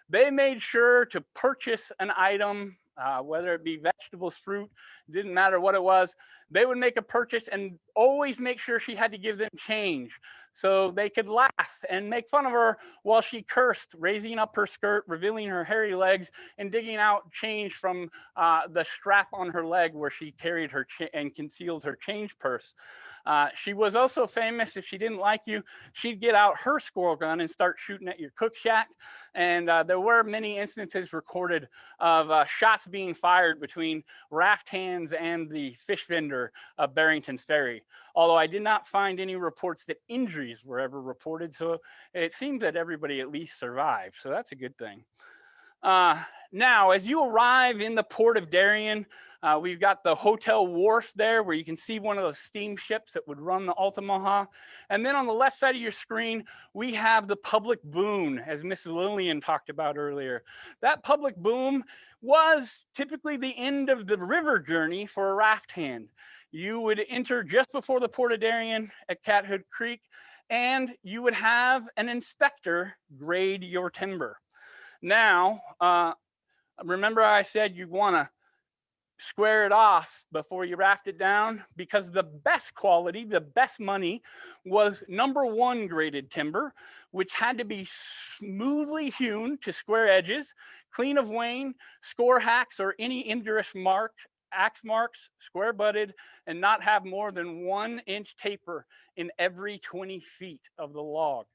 they made sure to purchase an item, whether it be vegetables, fruit, didn't matter what it was. They would make a purchase, and always make sure she had to give them change so they could laugh and make fun of her while she cursed, raising up her skirt, revealing her hairy legs, and digging out change from the strap on her leg where she carried her and concealed her change purse. She was also famous, if she didn't like you, she'd get out her squirrel gun and start shooting at your cook shack. And there were many instances recorded of shots being fired between Rafthands and the fish vendor of Barrington's Ferry. Although I did not find any reports that injuries were ever reported, so it seems that everybody at least survived, so that's a good thing. Now, as you arrive in the port of Darien, we've got the hotel wharf there where you can see one of those steamships that would run the Altamaha. And then on the left side of your screen, we have the public boom, as Miss Lillian talked about earlier. That public boom was typically the end of the river journey for a raft hand. You would enter just before the port of Darien at Cat Hood Creek, and you would have an inspector grade your timber. Now, remember I said you want to square it off before you raft it down, because the best quality, the best money was #1 graded timber, which had to be smoothly hewn to square edges, clean of wane, score hacks, or any injurious marks, axe marks, square butted, and not have more than 1 inch taper in every 20 feet of the log.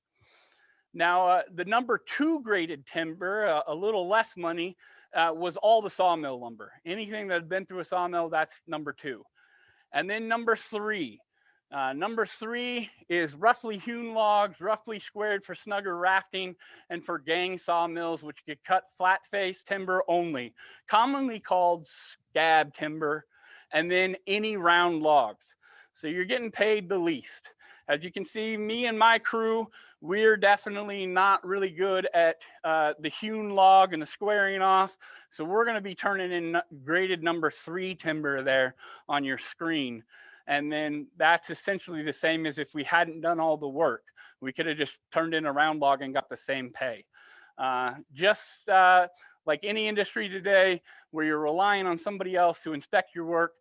Now, the #2 graded timber, a little less money, was all the sawmill lumber. Anything that had been through a sawmill, that's #2. And then #3. #3 is roughly hewn logs, roughly squared for snugger rafting and for gang sawmills, which could cut flat face timber only, commonly called scab timber, and then any round logs. So you're getting paid the least. As you can see, me and my crew, we're definitely not really good at the hewn log and the squaring off. So we're going to be turning in graded #3 timber there on your screen. And then that's essentially the same as if we hadn't done all the work. We could have just turned in a round log and got the same pay. Just like any industry today where you're relying on somebody else to inspect your work,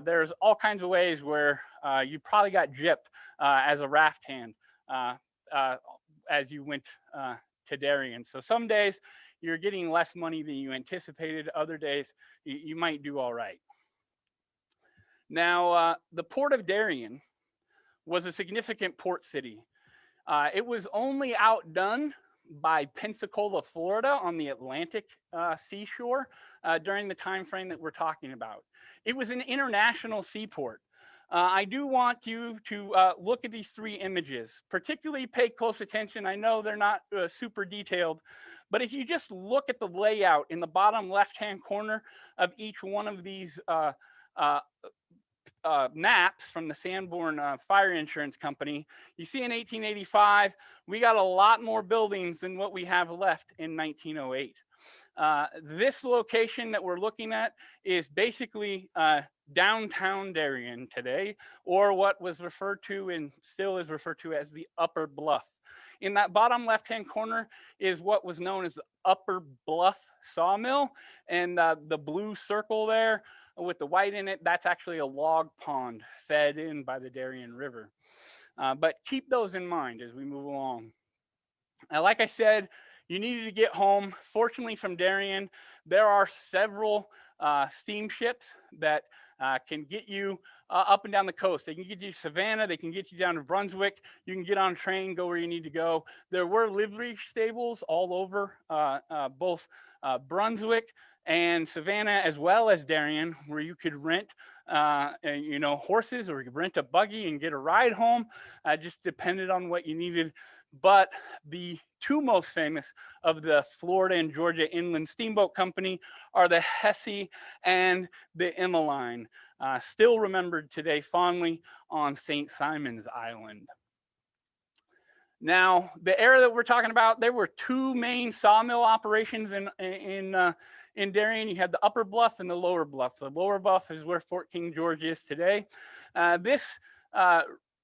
there's all kinds of ways where you probably got gypped as a raft hand as you went to Darien. So some days you're getting less money than you anticipated. Other days you might do all right. Now, the port of Darien was a significant port city. It was only outdone by Pensacola, Florida, on the Atlantic seashore during the time frame that we're talking about. It was an international seaport. I do want you to look at these 3 images, particularly pay close attention. I know they're not super detailed, but if you just look at the layout in the bottom left-hand corner of each one of these maps from the Sanborn Fire Insurance Company, you see in 1885, we got a lot more buildings than what we have left in 1908. This location that we're looking at is basically downtown Darien today, or what was referred to and still is referred to as the Upper Bluff. In that bottom left-hand corner is what was known as the Upper Bluff Sawmill, and the blue circle there with the white in it, that's actually a log pond fed in by the Darien River. But keep those in mind as we move along. Now, like I said, you needed to get home. Fortunately, from Darien, there are several steamships that can get you up and down the coast. They can get you to Savannah. They can get you down to Brunswick. You can get on a train, go where you need to go. There were livery stables all over both Brunswick and Savannah, as well as Darien, where you could rent horses, or you could rent a buggy and get a ride home. Just depended on what you needed. But the 2 most famous of the Florida and Georgia Inland Steamboat Company are the Hesse and the Emmeline, still remembered today fondly on St. Simon's Island. Now, the era that we're talking about, there were 2 main sawmill operations in Darien. You had the Upper Bluff and the Lower Bluff. The Lower Bluff is where Fort King George is today. This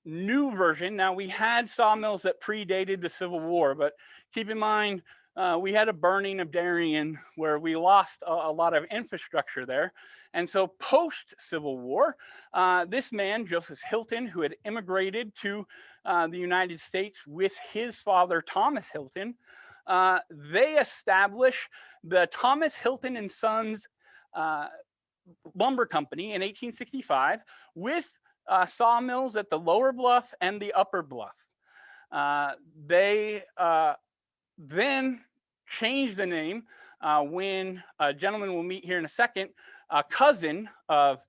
new version, now we had sawmills that predated the Civil War, but keep in mind, we had a burning of Darien where we lost a lot of infrastructure there. And so post-Civil War, this man, Joseph Hilton, who had immigrated to the United States with his father, Thomas Hilton, they established the Thomas Hilton and Sons Lumber Company in 1865 with sawmills at the Lower Bluff and the Upper Bluff. They then changed the name when a gentleman we'll meet here in a second, a cousin of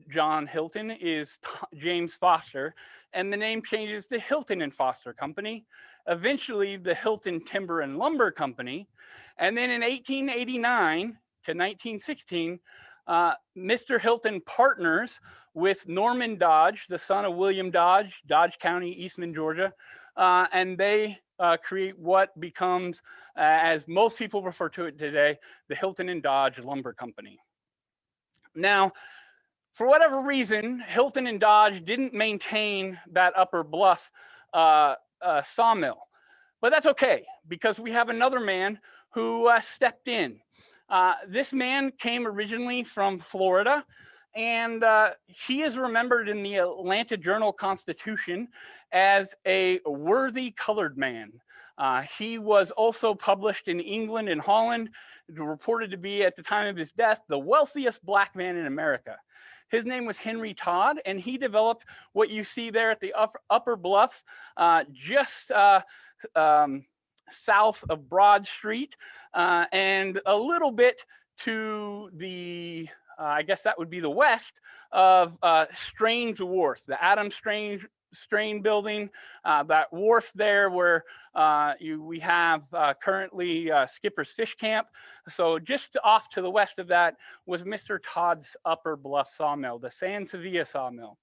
John Hilton is James Foster, and the name changes to Hilton and Foster Company, eventually the Hilton Timber and Lumber Company. And then in 1889 to 1916, Mr. Hilton partners with Norman Dodge, the son of William Dodge, Dodge County, Eastman, Georgia, and they create what becomes, as most people refer to it today, the Hilton and Dodge Lumber Company. Now, for whatever reason, Hilton and Dodge didn't maintain that Upper Bluff sawmill. But that's okay, because we have another man who stepped in. This man came originally from Florida, and he is remembered in the Atlanta Journal-Constitution as a worthy colored man. He was also published in England and Holland, reported to be, at the time of his death, the wealthiest black man in America. His name was Henry Todd, and he developed what you see there at the upper bluff, just south of Broad Street, and a little bit to the, I guess that would be the west of Strange Wharf, the Adam Strain building, that wharf there where we have currently Skipper's Fish Camp. So just off to the west of that was Mr. Todd's Upper Bluff sawmill, the San Sevilla sawmill.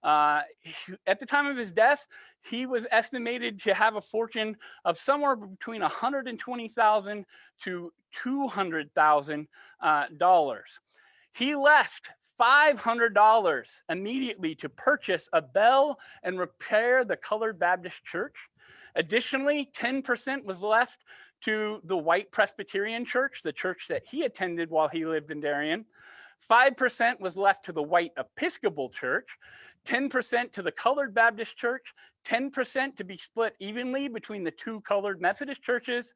At the time of his death, he was estimated to have a fortune of somewhere between $120,000 to $200,000. He left $500 immediately to purchase a bell and repair the Colored Baptist Church. Additionally, 10% was left to the White Presbyterian Church, the church that he attended while he lived in Darien. 5% was left to the White Episcopal Church, 10% to the Colored Baptist Church, 10% to be split evenly between the two Colored Methodist churches,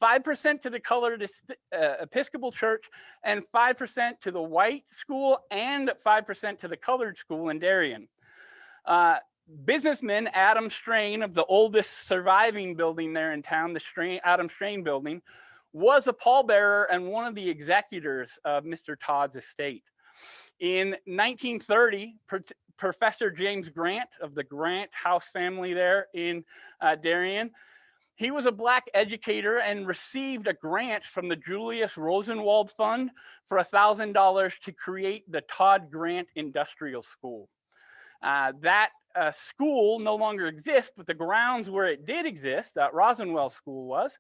5% to the Colored Episcopal Church, and 5% to the White School, and 5% to the Colored School in Darien. Businessman Adam Strain, of the oldest surviving building there in town, the Adam Strain building, was a pallbearer and one of the executors of Mr. Todd's estate. In 1930, Professor James Grant of the Grant House family there in Darien, he was a black educator and received a grant from the Julius Rosenwald Fund for $1,000 to create the Todd Grant Industrial School. That school no longer exists, but the grounds where it did exist, that Rosenwald School was,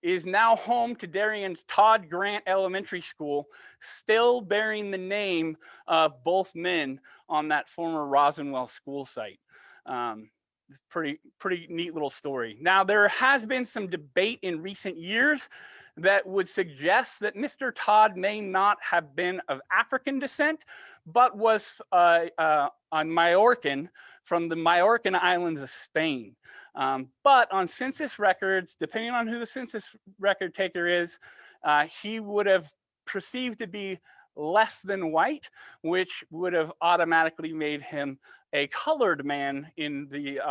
is now home to Darien's Todd Grant Elementary School, still bearing the name of both men on that former Rosenwald School site. Pretty neat little story. Now, there has been some debate in recent years that would suggest that Mr. Todd may not have been of African descent, but was a Majorcan from the Majorcan islands of Spain. But on census records, depending on who the census record taker is, he would have perceived to be less than white, which would have automatically made him a colored man in the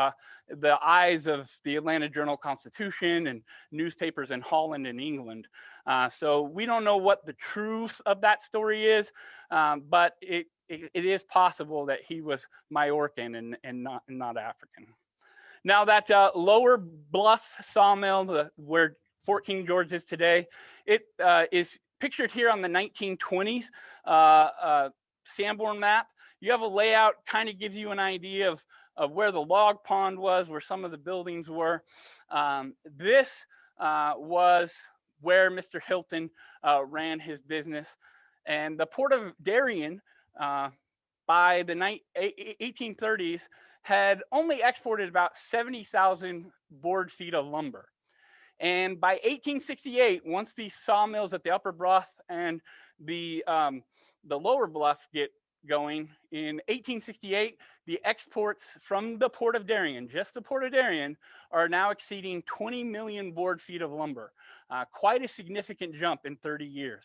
eyes of the Atlanta Journal-Constitution and newspapers in Holland and England. So we don't know what the truth of that story is, but it is possible that he was Majorcan and not African. Now that Lower Bluff sawmill, where Fort King George is today, it is pictured here on the 1920s Sanborn map. You have a layout, kind of gives you an idea of where the log pond was, where some of the buildings were. This was where Mr. Hilton ran his business. And the port of Darien, by the 1830s, had only exported about 70,000 board feet of lumber. And by 1868, once these sawmills at the upper bluff and the lower bluff get going, in 1868, the exports from the port of Darien, just the port of Darien, are now exceeding 20 million board feet of lumber. Quite a significant jump in 30 years.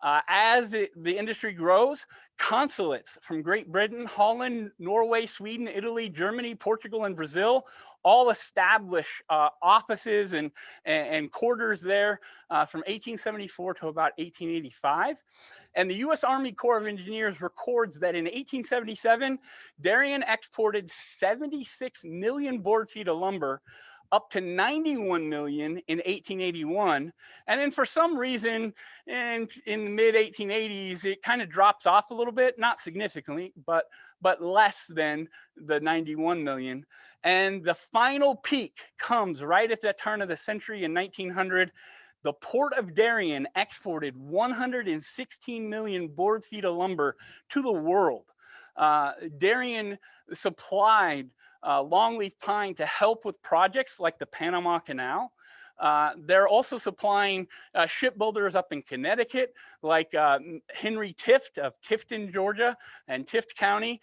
As the industry grows, consulates from Great Britain, Holland, Norway, Sweden, Italy, Germany, Portugal, and Brazil all establish offices and quarters there from 1874 to about 1885. And the U.S. Army Corps of Engineers records that in 1877, Darien exported 76 million board feet of lumber, up to 91 million in 1881. And then for some reason, in the mid 1880s, it kind of drops off a little bit, not significantly, but less than the 91 million. And the final peak comes right at the turn of the century in 1900. The port of Darien exported 116 million board feet of lumber to the world. Darien supplied longleaf pine to help with projects like the Panama Canal. They're also supplying shipbuilders up in Connecticut, like Henry Tift of Tifton, Georgia, and Tift County.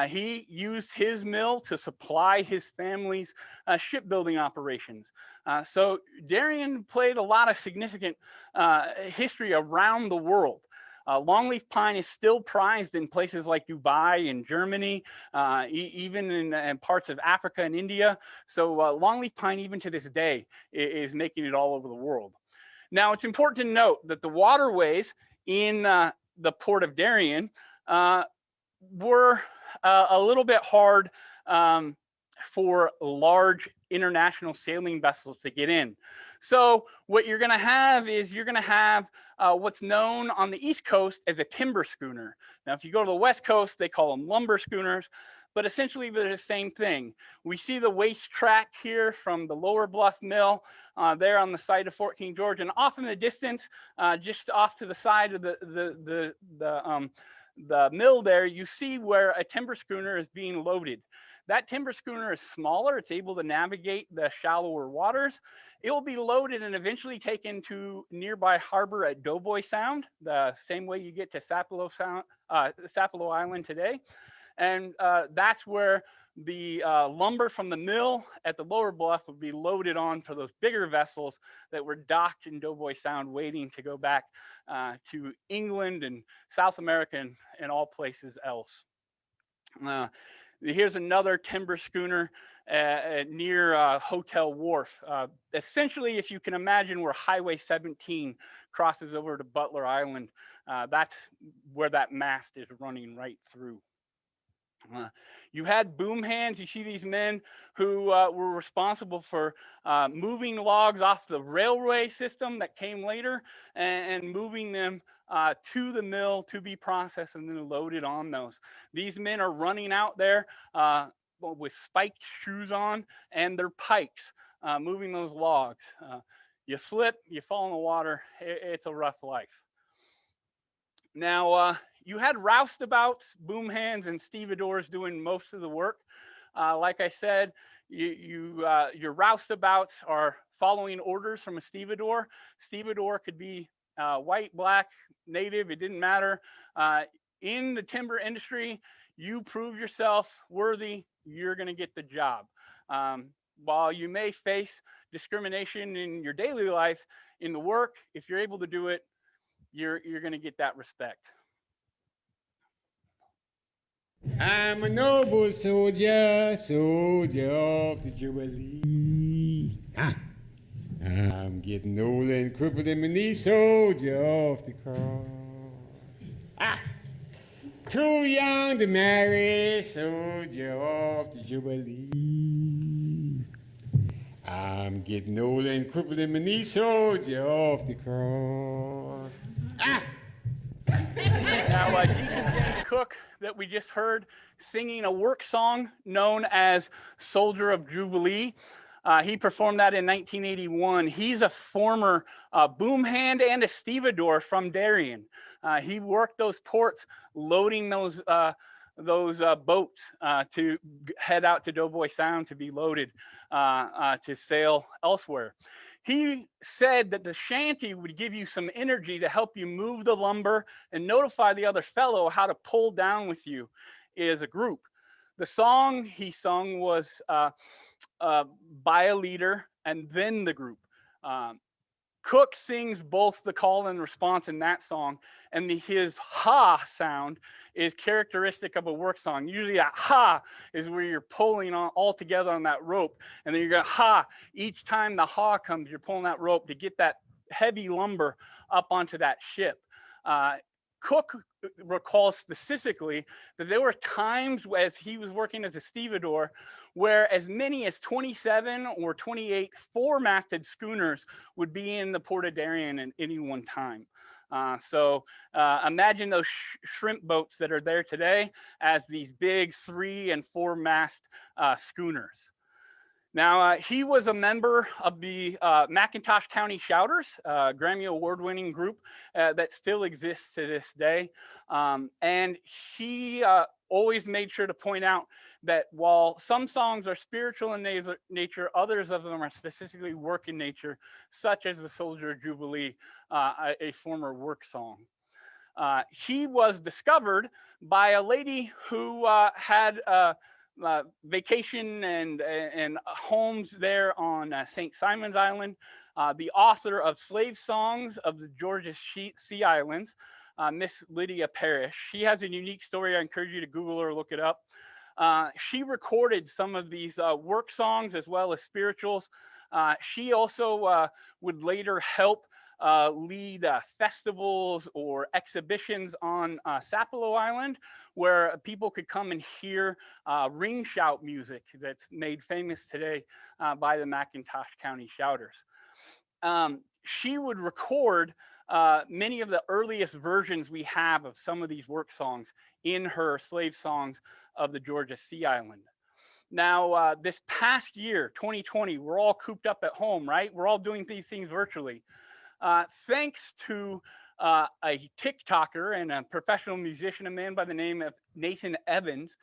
He used his mill to supply his family's shipbuilding operations. So Darien played a lot of significant history around the world. Longleaf pine is still prized in places like Dubai and Germany, even in parts of Africa and India. So longleaf pine, even to this day, is making it all over the world. Now, it's important to note that the waterways in the port of Darien were a little bit hard for large international sailing vessels to get in. So what you're going to have is what's known on the East Coast as a timber schooner. Now, if you go to the West Coast, they call them lumber schooners, but essentially they're the same thing. We see the waste track here from the Lower Bluff Mill there on the site of Fort King George, and off in the distance, just off to the side of the mill there, you see where a timber schooner is being loaded. That timber schooner is smaller. It's able to navigate the shallower waters. It will be loaded and eventually taken to nearby harbor at Doughboy Sound, the same way you get to Sapelo Island today. And that's where the lumber from the mill at the lower bluff would be loaded on for those bigger vessels that were docked in Doughboy Sound, waiting to go back to England and South America and all places else. Here's another timber schooner near Hotel Wharf. Essentially, if you can imagine where Highway 17 crosses over to Butler Island, that's where that mast is running right through. You had boom hands. You see these men who were responsible for moving logs off the railway system that came later and moving them to the mill to be processed and then loaded on those. These men are running out there with spiked shoes on and their pikes, moving those logs. You slip, you fall in the water. It's a rough life. Now, you had roustabouts, boom hands, and stevedores doing most of the work. Like I said, your roustabouts are following orders from a stevedore. Stevedore could be white, black, native, it didn't matter. In the timber industry, you prove yourself worthy, you're going to get the job. While you may face discrimination in your daily life, in the work, if you're able to do it, you're going to get that respect. I'm a noble soldier, soldier of the Jubilee. I'm getting old and crippled in my knees, soldier of the cross. Too young to marry, soldier of the Jubilee. I'm getting old and crippled in my knees, soldier of the cross. Now, Deacon James Cook, that we just heard, singing a work song known as Soldier of Jubilee. He performed that in 1981. He's a former boom hand and a stevedore from Darien. He worked those ports, loading those boats to head out to Doughboy Sound to be loaded to sail elsewhere. He said that the shanty would give you some energy to help you move the lumber and notify the other fellow how to pull down with you as a group. The song he sung was by a leader and then the group. Um, Cook sings both the call and response in that song, and his ha sound is characteristic of a work song. Usually a ha is where you're pulling on all together on that rope, and then you're going ha. Each time the ha comes, you're pulling that rope to get that heavy lumber up onto that ship. Cook recalls specifically that there were times as he was working as a stevedore where as many as 27 or 28 four-masted schooners would be in the port of Darien at any one time. So imagine those shrimp boats that are there today as these big 3- and 4-mast schooners. Now, he was a member of the McIntosh County Shouters, Grammy Award-winning group that still exists to this day. And he always made sure to point out that while some songs are spiritual in nature, others of them are specifically work in nature, such as the Soldier of Jubilee, a former work song. He was discovered by a lady who had vacation and homes there on St. Simon's Island, the author of Slave Songs of the Georgia Sea Islands, Miss Lydia Parrish. She has a unique story. I encourage you to Google or look it up. She recorded some of these work songs as well as spirituals. She also would later help lead festivals or exhibitions on Sapelo Island, where people could come and hear ring shout music that's made famous today by the McIntosh County Shouters. She would record many of the earliest versions we have of some of these work songs in her Slave Songs of the Georgia Sea Island. Now, this past year, 2020, we're all cooped up at home, right? We're all doing these things virtually. Thanks to a TikToker and a professional musician, a man by the name of Nathan Evans,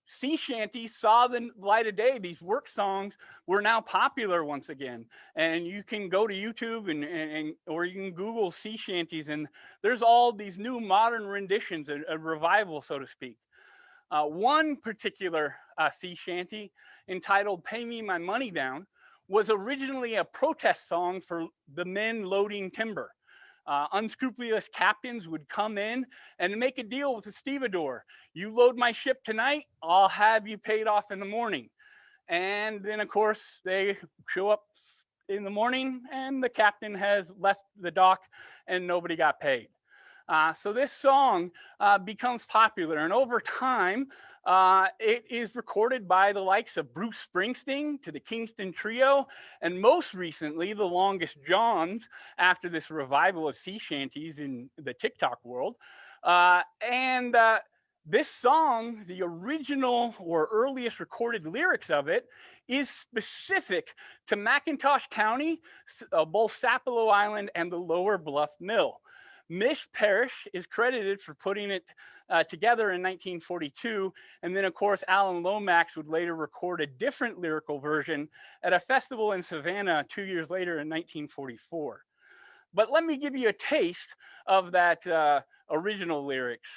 sea shanties saw the light of day. These work songs were now popular once again. And you can go to YouTube or you can Google sea shanties, and there's all these new modern renditions, a revival, so to speak. One particular sea shanty entitled Pay Me My Money Down was originally a protest song for the men loading timber. Unscrupulous captains would come in and make a deal with the stevedore. You load my ship tonight, I'll have you paid off in the morning. And then, of course, they show up in the morning and the captain has left the dock and nobody got paid. So this song becomes popular, and over time, it is recorded by the likes of Bruce Springsteen to the Kingston Trio, and most recently, the Longest Johns, after this revival of sea shanties in the TikTok world. This song, the original or earliest recorded lyrics of it, is specific to McIntosh County, both Sapelo Island and the Lower Bluff Mill. Miss Parrish is credited for putting it together in 1942. And then, of course, Alan Lomax would later record a different lyrical version at a festival in Savannah 2 years later in 1944. But let me give you a taste of that original lyrics.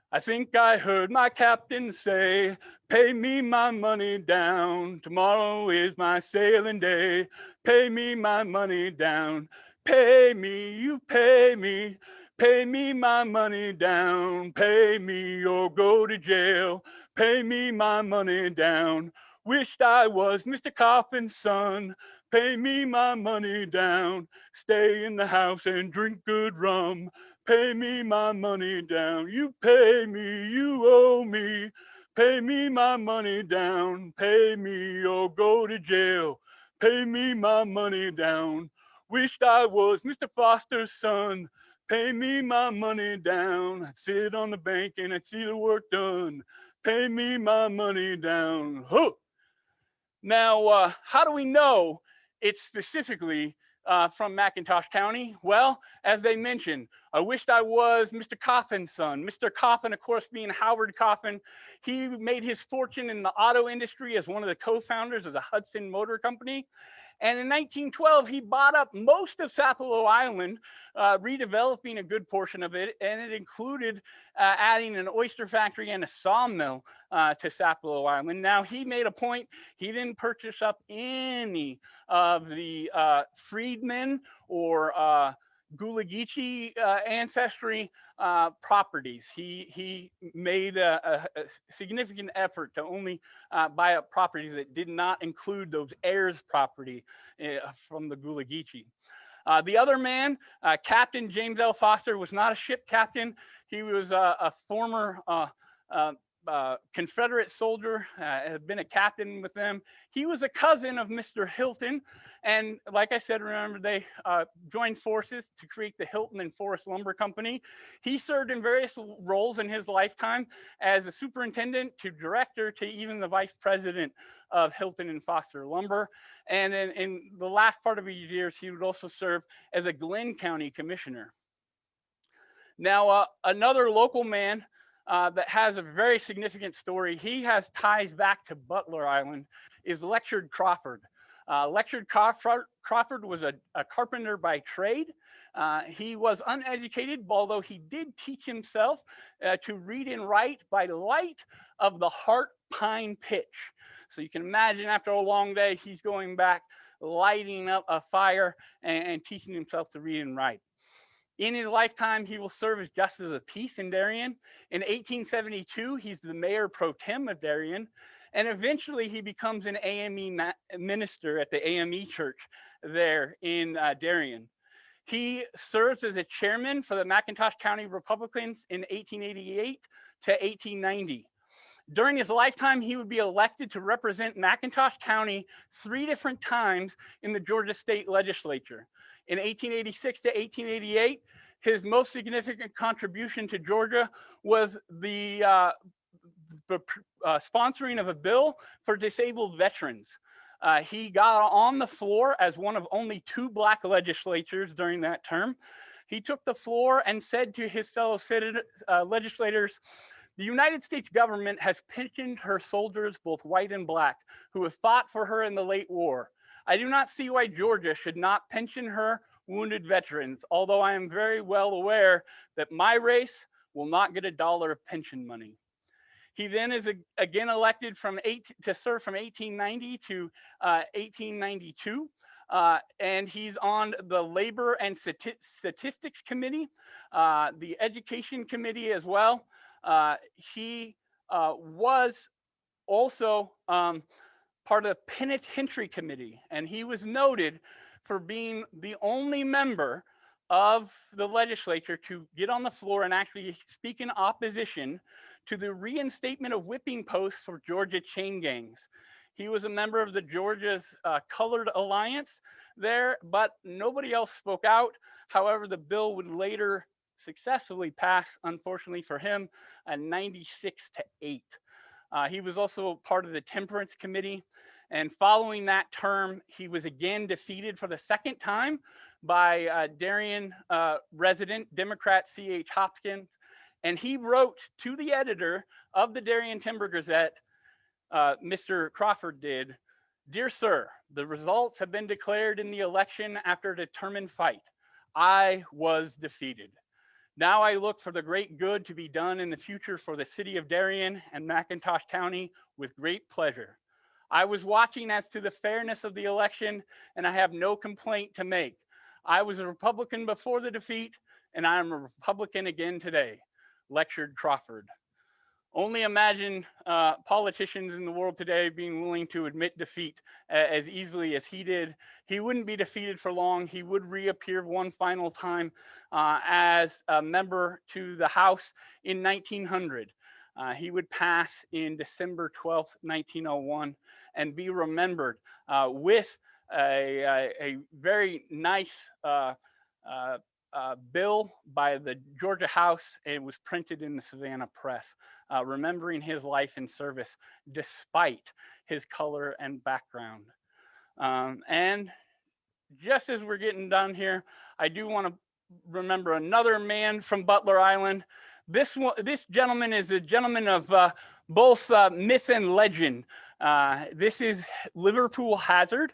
I think I heard my captain say, pay me my money down. Tomorrow is my sailing day. Pay me my money down. Pay me, you pay me. Pay me my money down. Pay me or go to jail. Pay me my money down. Wished I was Mr. Coffin's son. Pay me my money down. Stay in the house and drink good rum. Pay me my money down. You pay me, you owe me. Pay me my money down. Pay me or go to jail. Pay me my money down. Wished I was Mr. Foster's son. Pay me my money down. I'd sit on the bank and I'd see the work done. Pay me my money down. Huh. Now, how do we know it's specifically from McIntosh County? Well, as they mentioned, I wished I was Mr. Coffin's son. Mr. Coffin, of course, being Howard Coffin, he made his fortune in the auto industry as one of the co-founders of the Hudson Motor Company. And in 1912, he bought up most of Sapelo Island, redeveloping a good portion of it, and it included adding an oyster factory and a sawmill to Sapelo Island. Now, he made a point, he didn't purchase up any of the freedmen or Gulagichi ancestry properties. He made a significant effort to only buy up properties that did not include those heirs property from the Gulagichi. The other man, Captain James L. Foster, was not a ship captain. He was a former Confederate soldier, had been a captain with them. He was a cousin of Mr. Hilton. And like I said, remember, they joined forces to create the Hilton and Forest Lumber Company. He served in various roles in his lifetime, as a superintendent to director to even the vice president of Hilton and Foster Lumber. And in the last part of his years, he would also serve as a Glenn County commissioner. Now, another local man that has a very significant story, he has ties back to Butler Island, is Lectured Crawford. Lectured Crawford was a carpenter by trade. He was uneducated, although he did teach himself to read and write by light of the heart pine pitch. So you can imagine, after a long day, he's going back, lighting up a fire and teaching himself to read and write. In his lifetime, he will serve as Justice of the Peace in Darien. In 1872, he's the mayor pro tem of Darien. And eventually he becomes an AME minister at the AME church there in Darien. He serves as a chairman for the McIntosh County Republicans in 1888 to 1890. During his lifetime, he would be elected to represent McIntosh County 3 different times in the Georgia State Legislature. In 1886 to 1888, his most significant contribution to Georgia was the sponsoring of a bill for disabled veterans. He got on the floor as one of only 2 Black legislators during that term. He took the floor and said to his fellow legislators, "The United States government has pensioned her soldiers, both white and black, who have fought for her in the late war. I do not see why Georgia should not pension her wounded veterans, although I am very well aware that my race will not get $1 of pension money." He then is again elected to serve from 1890 to 1892. And he's on the Labor and Statistics Committee, the Education Committee as well. He was also part of the Penitentiary Committee, and he was noted for being the only member of the legislature to get on the floor and actually speak in opposition to the reinstatement of whipping posts for Georgia chain gangs. He was a member of the Georgia's Colored Alliance there, but nobody else spoke out. However, the bill would later successfully pass, unfortunately for him, 96 to 8. He was also part of the Temperance Committee. And following that term, he was again defeated for the second time by Darien resident Democrat C.H. Hopkins. And he wrote to the editor of the Darien Timber Gazette, Mr. Crawford did, "Dear sir, the results have been declared in the election after a determined fight. I was defeated. Now I look for the great good to be done in the future for the city of Darien and McIntosh County with great pleasure. I was watching as to the fairness of the election, and I have no complaint to make. I was a Republican before the defeat, and I am a Republican again today." Lectured Crawford. Only imagine politicians in the world today being willing to admit defeat as easily as he did. He wouldn't be defeated for long. He would reappear one final time as a member to the House in 1900. He would pass in December 12th, 1901, and be remembered with a very nice bill by the Georgia House. It was printed in the Savannah Press, remembering his life and service despite his color and background. And just as we're getting done here, I do want to remember another man from Butler Island. This gentleman is a gentleman of both myth and legend. This is Liverpool Hazard.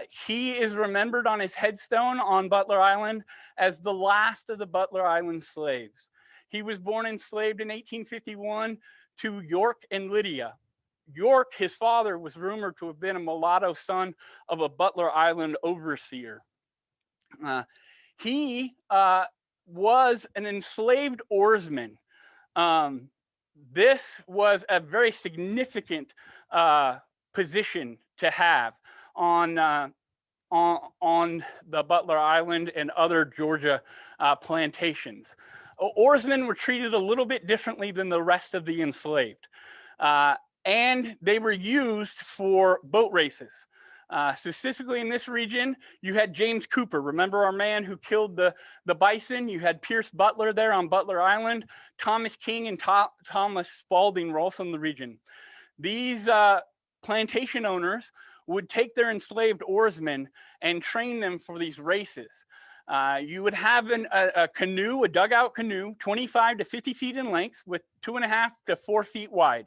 He is remembered on his headstone on Butler Island as the last of the Butler Island slaves. He was born enslaved in 1851 to York and Lydia. York, his father, was rumored to have been a mulatto son of a Butler Island overseer. He was an enslaved oarsman. This was a very significant position to have on the Butler Island and other Georgia plantations. Oarsmen were treated a little bit differently than the rest of the enslaved. And they were used for boat races. Specifically in this region, you had James Cooper. Remember our man who killed the bison? You had Pierce Butler there on Butler Island. Thomas King and Thomas Spalding were also in the region. These plantation owners would take their enslaved oarsmen and train them for these races. You would have a canoe, a dugout canoe, 25 to 50 feet in length with 2.5 to 4 feet wide.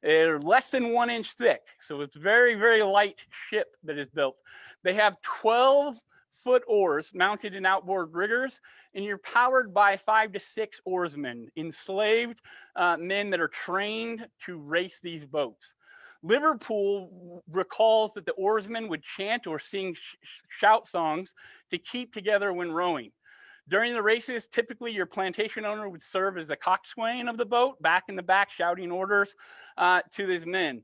They're less than 1 inch thick. So it's very, very light ship that is built. They have 12-foot oars mounted in outboard riggers, and you're powered by 5 to 6 oarsmen, enslaved men that are trained to race these boats. Liverpool recalls that the oarsmen would chant or sing shout songs to keep together when rowing. During the races, typically your plantation owner would serve as the coxswain of the boat, back in the back shouting orders to his men.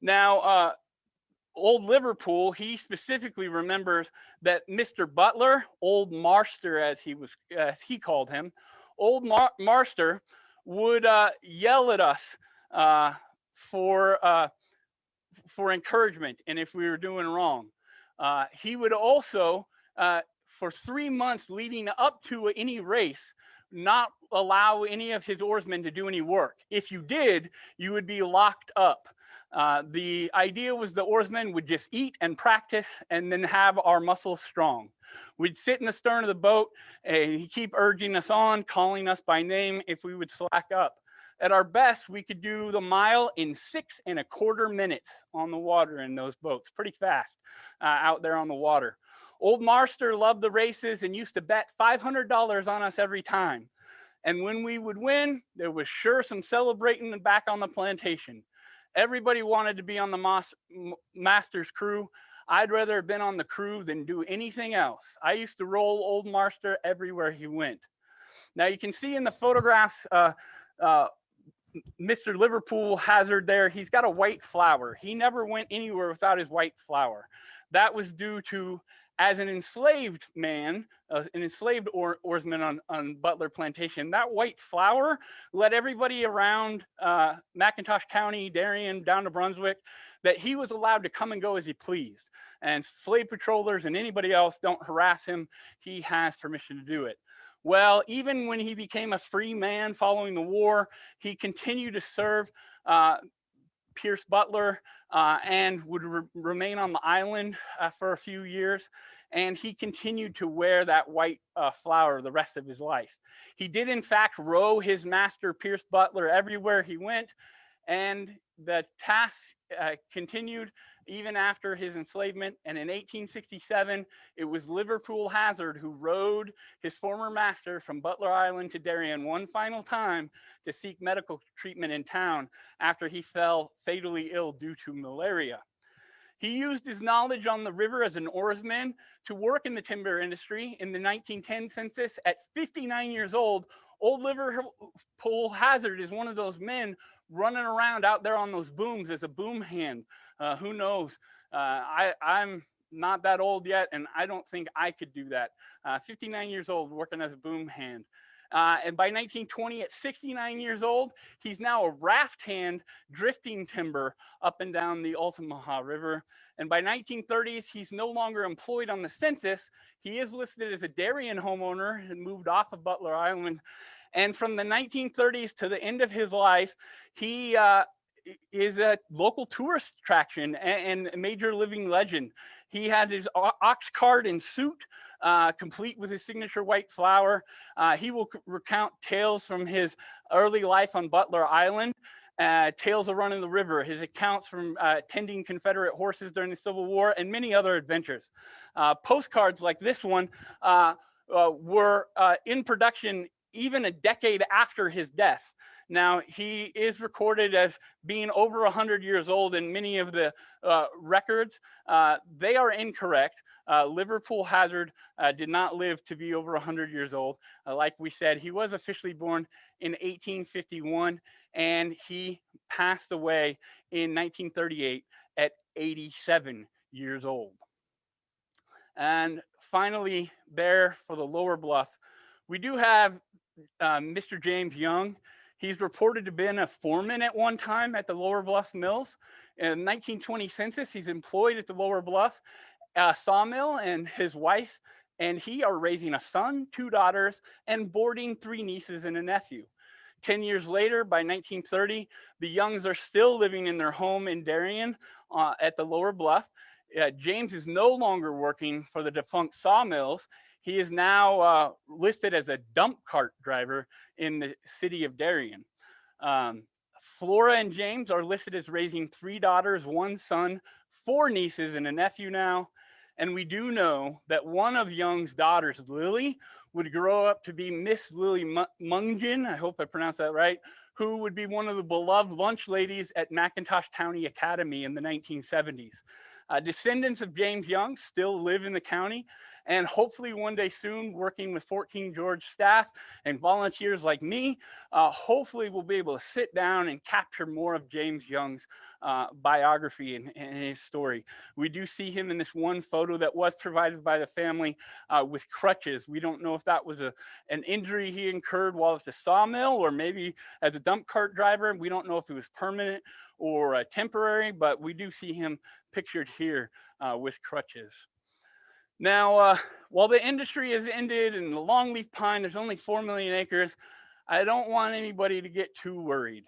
Now, old Liverpool, he specifically remembers that Mr. Butler, old Marster as he called him, old Marster would yell at us for encouragement and if we were doing wrong. He would also, for 3 months leading up to any race, not allow any of his oarsmen to do any work. If you did, you would be locked up. The idea was the oarsmen would just eat and practice and then have our muscles strong. We'd sit in the stern of the boat and he'd keep urging us on, calling us by name if we would slack up. At our best, we could do the mile in 6.25 minutes on the water in those boats. Pretty fast out there on the water. Old Marster loved the races and used to bet $500 on us every time. And when we would win, there was sure some celebrating back on the plantation. Everybody wanted to be on the master's crew. I'd rather have been on the crew than do anything else. I used to roll old Marster everywhere he went. Now you can see in the photographs, Mr. Liverpool Hazard there, he's got a white flower. He never went anywhere without his white flower. That was due to, as an enslaved man, an enslaved oarsman on Butler Plantation, that white flower let everybody around McIntosh County, Darien, down to Brunswick, that he was allowed to come and go as he pleased. And slave patrollers and anybody else don't harass him. He has permission to do it. Well, even when he became a free man following the war, he continued to serve Pierce Butler and would remain on the island for a few years. And he continued to wear that white flower the rest of his life. He did, in fact, row his master, Pierce Butler, everywhere he went. And the task continued even after his enslavement. And in 1867, it was Liverpool Hazard who rowed his former master from Butler Island to Darien one final time to seek medical treatment in town after he fell fatally ill due to malaria. He used his knowledge on the river as an oarsman to work in the timber industry. In the 1910 census, at 59 years old Liverpool Hazard is one of those men running around out there on those booms as a boom hand. Who knows? I'm not that old yet, and I don't think I could do that. 59 years old, working as a boom hand. And by 1920, at 69 years old, he's now a Rafthand drifting timber up and down the Altamaha River. And by 1930s, he's no longer employed on the census. He is listed as a Darien homeowner and moved off of Butler Island. And from the 1930s to the end of his life, he is a local tourist attraction and a major living legend. He had his ox cart and suit, complete with his signature white flower. He will recount tales from his early life on Butler Island, tales of running the river, his accounts from tending Confederate horses during the Civil War, and many other adventures. Postcards like this one were in production even a decade after his death. Now, he is recorded as being over 100 years old in many of the records. They are incorrect. Liverpool Hazard did not live to be over 100 years old. Like we said, he was officially born in 1851, and he passed away in 1938 at 87 years old. And finally, there for the lower bluff, we do have Mr. James Young. He's reported to have been a foreman at one time at the Lower Bluff Mills. In the 1920 census, he's employed at the Lower Bluff sawmill, and his wife and he are raising a son, 2 daughters, and boarding 3 nieces and a nephew. 10 years later, by 1930, the Youngs are still living in their home in Darien at the Lower Bluff. James is no longer working for the defunct sawmills. He is now listed as a dump cart driver in the city of Darien. Flora and James are listed as raising 3 daughters, 1 son, 4 nieces, and a nephew now. And we do know that one of Young's daughters, Lily, would grow up to be Miss Lily Mungen, I hope I pronounced that right, who would be one of the beloved lunch ladies at McIntosh County Academy in the 1970s. Descendants of James Young still live in the county, and hopefully one day soon, working with Fort King George staff and volunteers like me, hopefully we'll be able to sit down and capture more of James Young's biography and his story. We do see him in this one photo that was provided by the family with crutches. We don't know if that was an injury he incurred while at the sawmill or maybe as a dump cart driver. We don't know if it was permanent or temporary, but we do see him pictured here with crutches. Now, while the industry has ended and the longleaf pine, there's only 4 million acres, I don't want anybody to get too worried.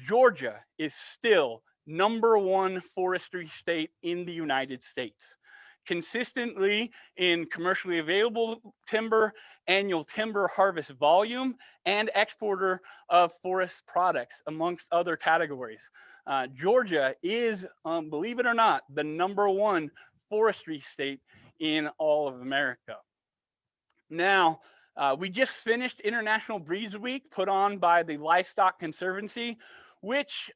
Georgia is still #1 forestry state in the United States. Consistently in commercially available timber, annual timber harvest volume, and exporter of forest products, amongst other categories. Georgia is, believe it or not, the #1 forestry state in all of America. Now, we just finished International Breeds Week, put on by the Livestock Conservancy, which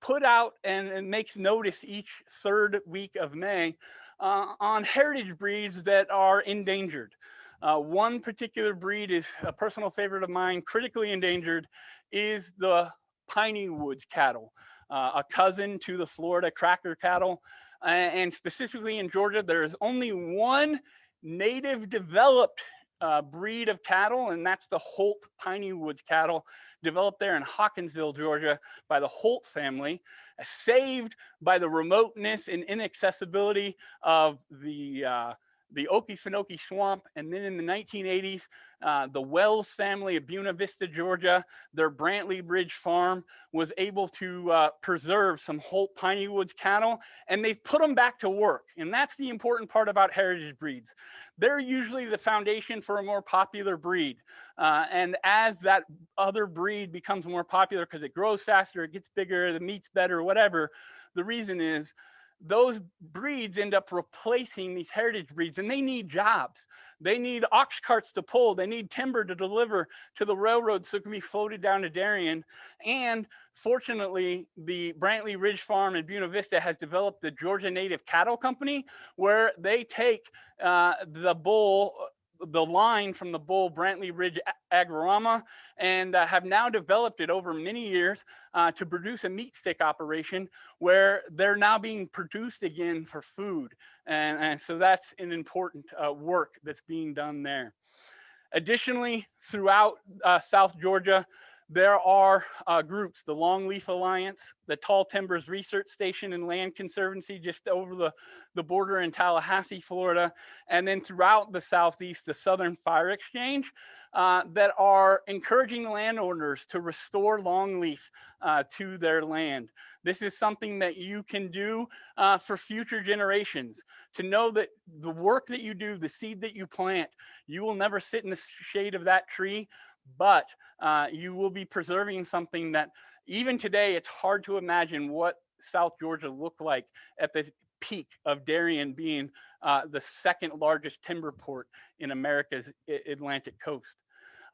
put out and makes notice each 3rd week of May on heritage breeds that are endangered. One particular breed is a personal favorite of mine, critically endangered, is the Piney Woods cattle, a cousin to the Florida cracker cattle. And specifically in Georgia, there is only one native developed breed of cattle, and that's the Holt Piney Woods cattle, developed there in Hawkinsville, Georgia, by the Holt family, saved by the remoteness and inaccessibility of the Okefenokee Swamp. And then in the 1980s, the Wells family of Buena Vista, Georgia, their Brantley Ridge farm was able to preserve some Holt Piney Woods cattle, and they've put them back to work. And that's the important part about heritage breeds. They're usually the foundation for a more popular breed. And as that other breed becomes more popular because it grows faster, it gets bigger, the meat's better, whatever, the reason is those breeds end up replacing these heritage breeds, and they need jobs. They need ox carts to pull. They need timber to deliver to the railroad so it can be floated down to Darien. And fortunately, the Brantley Ridge Farm in Buena Vista has developed the Georgia Native Cattle Company, where they take the line from the bull Brantley Ridge Agorama, and have now developed it over many years to produce a meat stick operation where they're now being produced again for food. And so that's an important work that's being done there. Additionally, throughout South Georgia, There are groups, the Longleaf Alliance, the Tall Timbers Research Station and Land Conservancy just over the border in Tallahassee, Florida, and then throughout the Southeast, the Southern Fire Exchange, that are encouraging landowners to restore longleaf to their land. This is something that you can do for future generations, to know that the work that you do, the seed that you plant, you will never sit in the shade of that tree, but you will be preserving something that even today, it's hard to imagine what South Georgia looked like at the peak of Darien being the second largest timber port in America's Atlantic coast.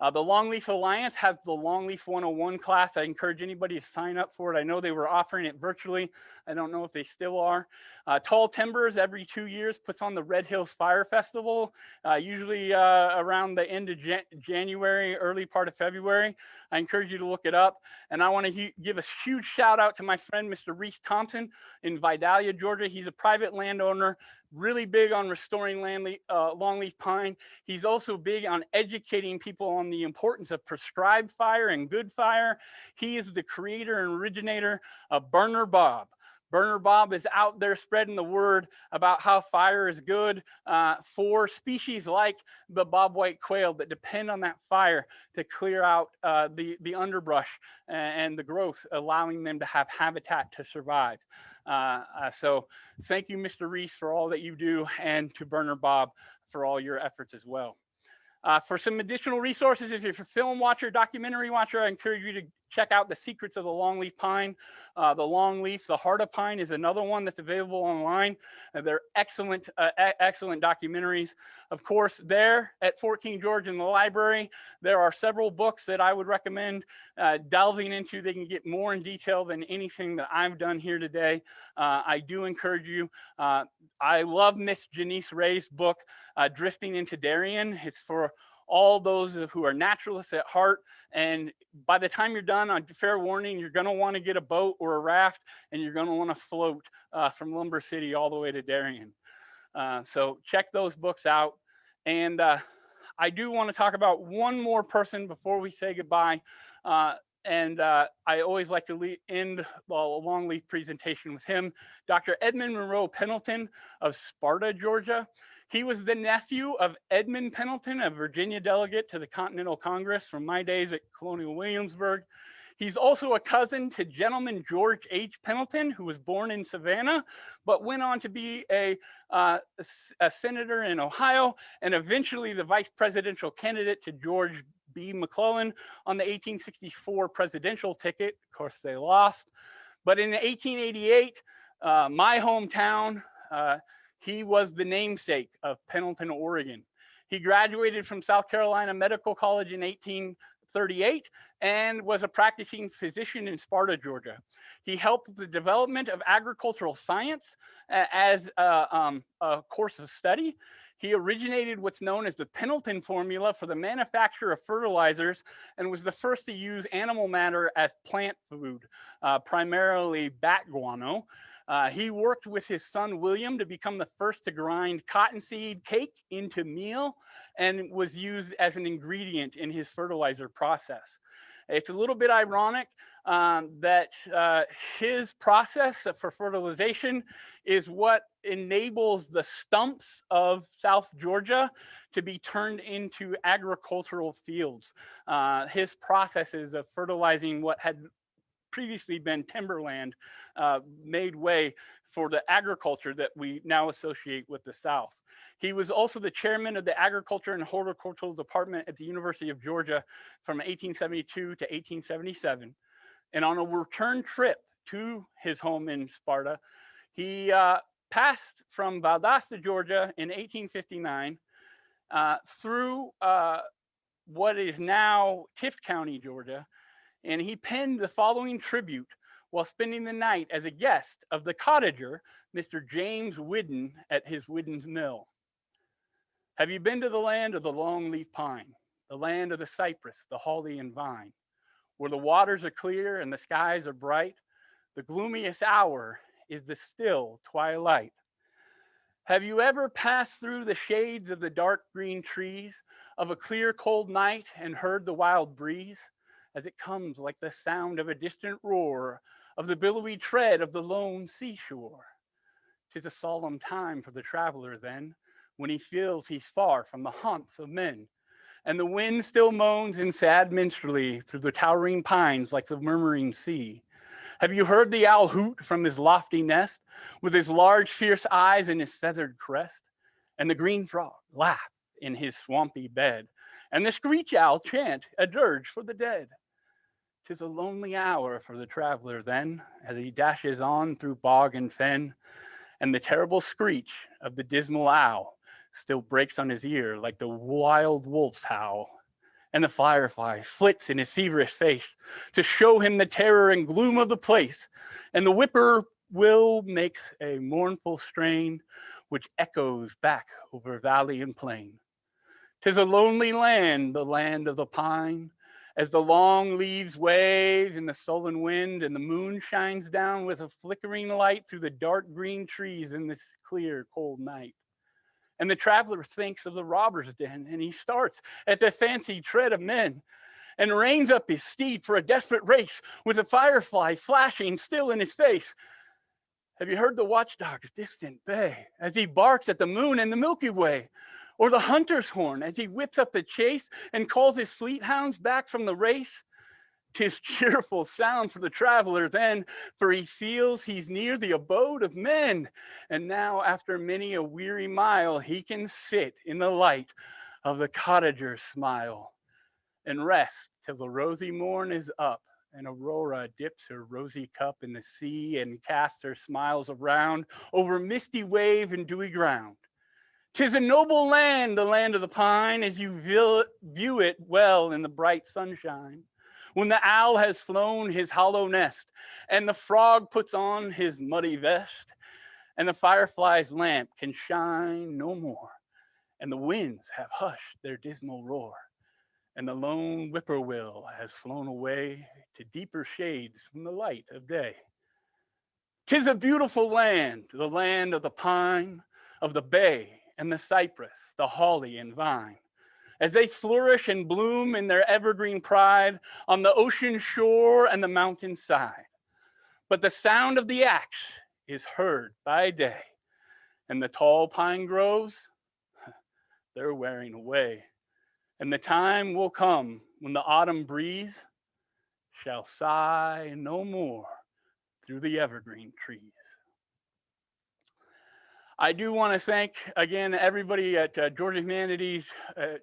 The Longleaf Alliance has the Longleaf 101 class. I encourage anybody to sign up for it. I know they were offering it virtually. I don't know if they still are. Tall Timbers every 2 years puts on the Red Hills Fire Festival, usually around the end of January, early part of February. I encourage you to look it up. And I want to give a huge shout out to my friend, Mr. Reese Thompson in Vidalia, Georgia. He's a private landowner, really big on restoring longleaf pine. He's also big on educating people on the importance of prescribed fire and good fire. He is the creator and originator of Burner Bob. Burner Bob is out there spreading the word about how fire is good for species like the bobwhite quail that depend on that fire to clear out the underbrush and the growth, allowing them to have habitat to survive. So thank you, Mr. Reese, for all that you do, and to Burner Bob for all your efforts as well. For some additional resources, if you're a film watcher, documentary watcher, I encourage you to check out The Secrets of the Longleaf Pine. The Longleaf, The Heart of Pine is another one that's available online. They're excellent, excellent documentaries. Of course, there at Fort King George in the library, there are several books that I would recommend delving into. They can get more in detail than anything that I've done here today. I do encourage you. I love Miss Janice Ray's book, Drifting into Darien. It's for all those who are naturalists at heart. And by the time you're done, on fair warning, you're going to want to get a boat or a raft, and you're going to want to float from Lumber City all the way to Darien. So check those books out. And I do want to talk about one more person before we say goodbye. I always like to end a longleaf presentation with him, Dr. Edmund Monroe Pendleton of Sparta, Georgia. He was the nephew of Edmund Pendleton, a Virginia delegate to the Continental Congress from my days at Colonial Williamsburg. He's also a cousin to gentleman George H. Pendleton, who was born in Savannah, but went on to be a senator in Ohio, and eventually the vice presidential candidate to George B. McClellan on the 1864 presidential ticket. Of course, they lost. But in 1888, my hometown, he was the namesake of Pendleton, Oregon. He graduated from South Carolina Medical College in 1838 and was a practicing physician in Sparta, Georgia. He helped with the development of agricultural science as a course of study. He originated what's known as the Pendleton formula for the manufacture of fertilizers, and was the first to use animal matter as plant food, primarily bat guano. He worked with his son William to become the first to grind cottonseed cake into meal, and was used as an ingredient in his fertilizer process. It's a little bit ironic that his process for fertilization is what enables the stumps of South Georgia to be turned into agricultural fields. His processes of fertilizing what had previously been timberland made way for the agriculture that we now associate with the South. He was also the chairman of the Agriculture and Horticultural Department at the University of Georgia from 1872 to 1877. And on a return trip to his home in Sparta, he passed from Valdosta, Georgia in 1859 through what is now Tift County, Georgia, and he penned the following tribute while spending the night as a guest of the cottager, Mr. James Whidden, at his Whidden's Mill. Have you been to the land of the longleaf pine, the land of the cypress, the holly and vine, where the waters are clear and the skies are bright? The gloomiest hour is the still twilight. Have you ever passed through the shades of the dark green trees of a clear cold night and heard the wild breeze? as it comes like the sound of a distant roar of the billowy tread of the lone seashore. 'Tis a solemn time for the traveler then, when he feels he's far from the haunts of men, and the wind still moans in sad minstrelsy through the towering pines like the murmuring sea. Have you heard the owl hoot from his lofty nest, with his large fierce eyes and his feathered crest? And the green frog laugh in his swampy bed, and the screech owl chant a dirge for the dead. 'Tis a lonely hour for the traveler then, as he dashes on through bog and fen, and the terrible screech of the dismal owl still breaks on his ear like the wild wolf's howl. And the firefly flits in his feverish face to show him the terror and gloom of the place. And the whippoorwill makes a mournful strain which echoes back over valley and plain. 'Tis a lonely land, the land of the pine, as the long leaves wave in the sullen wind, and the moon shines down with a flickering light through the dark green trees in this clear, cold night. And the traveler thinks of the robber's den, and he starts at the fancied tread of men, and reins up his steed for a desperate race, with the firefly flashing still in his face. Have you heard the watchdog's distant bay, as he barks at the moon and the Milky Way? Or the hunter's horn, as he whips up the chase and calls his fleet hounds back from the race? 'Tis cheerful sound for the traveler then, for he feels he's near the abode of men. And now, after many a weary mile, he can sit in the light of the cottager's smile, and rest till the rosy morn is up, and Aurora dips her rosy cup in the sea and casts her smiles around over misty wave and dewy ground. 'Tis a noble land, the land of the pine, as you view it well in the bright sunshine, when the owl has flown his hollow nest, and the frog puts on his muddy vest, and the firefly's lamp can shine no more, and the winds have hushed their dismal roar, and the lone whippoorwill has flown away to deeper shades from the light of day. 'Tis a beautiful land, the land of the pine, of the bay, and the cypress, the holly and vine, as they flourish and bloom in their evergreen pride on the ocean shore and the mountain side. But the sound of the axe is heard by day, and the tall pine groves, they're wearing away. And the time will come when the autumn breeze shall sigh no more through the evergreen trees. I do want to thank, again, everybody at Georgia Humanities,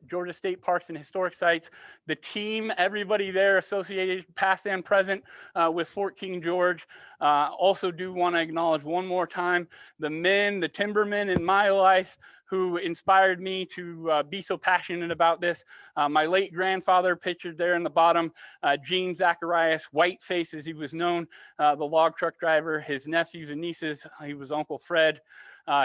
Georgia State Parks and Historic Sites, the team, everybody there associated, past and present, with Fort King George. Also do want to acknowledge one more time the men, the timbermen in my life who inspired me to be so passionate about this. My late grandfather, pictured there in the bottom, Gene Zacharias, Whiteface as he was known, the log truck driver, his nephews and nieces, he was Uncle Fred.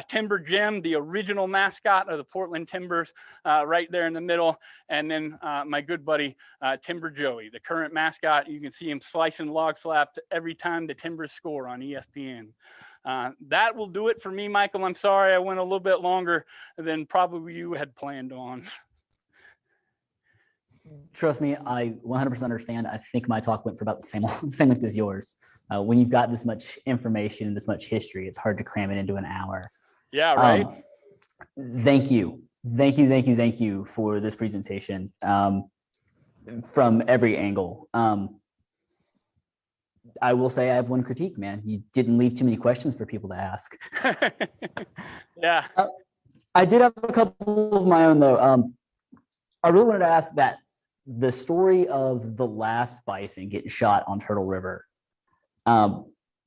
Timber Jim, the original mascot of the Portland Timbers, right there in the middle. And then my good buddy, Timber Joey, the current mascot. You can see him slicing log slaps every time the Timbers score on ESPN. That will do it for me, Michael. I'm sorry I went a little bit longer than probably you had planned on. Trust me, I 100% understand. I think my talk went for about the same length as yours. When you've got this much information and this much history, it's hard to cram it into an hour. Yeah, right. Thank you for this presentation from every angle. I will say I have one critique, man. You didn't leave too many questions for people to ask. Yeah. I did have a couple of my own, though. I really wanted to ask that the story of the last bison getting shot on Turtle River,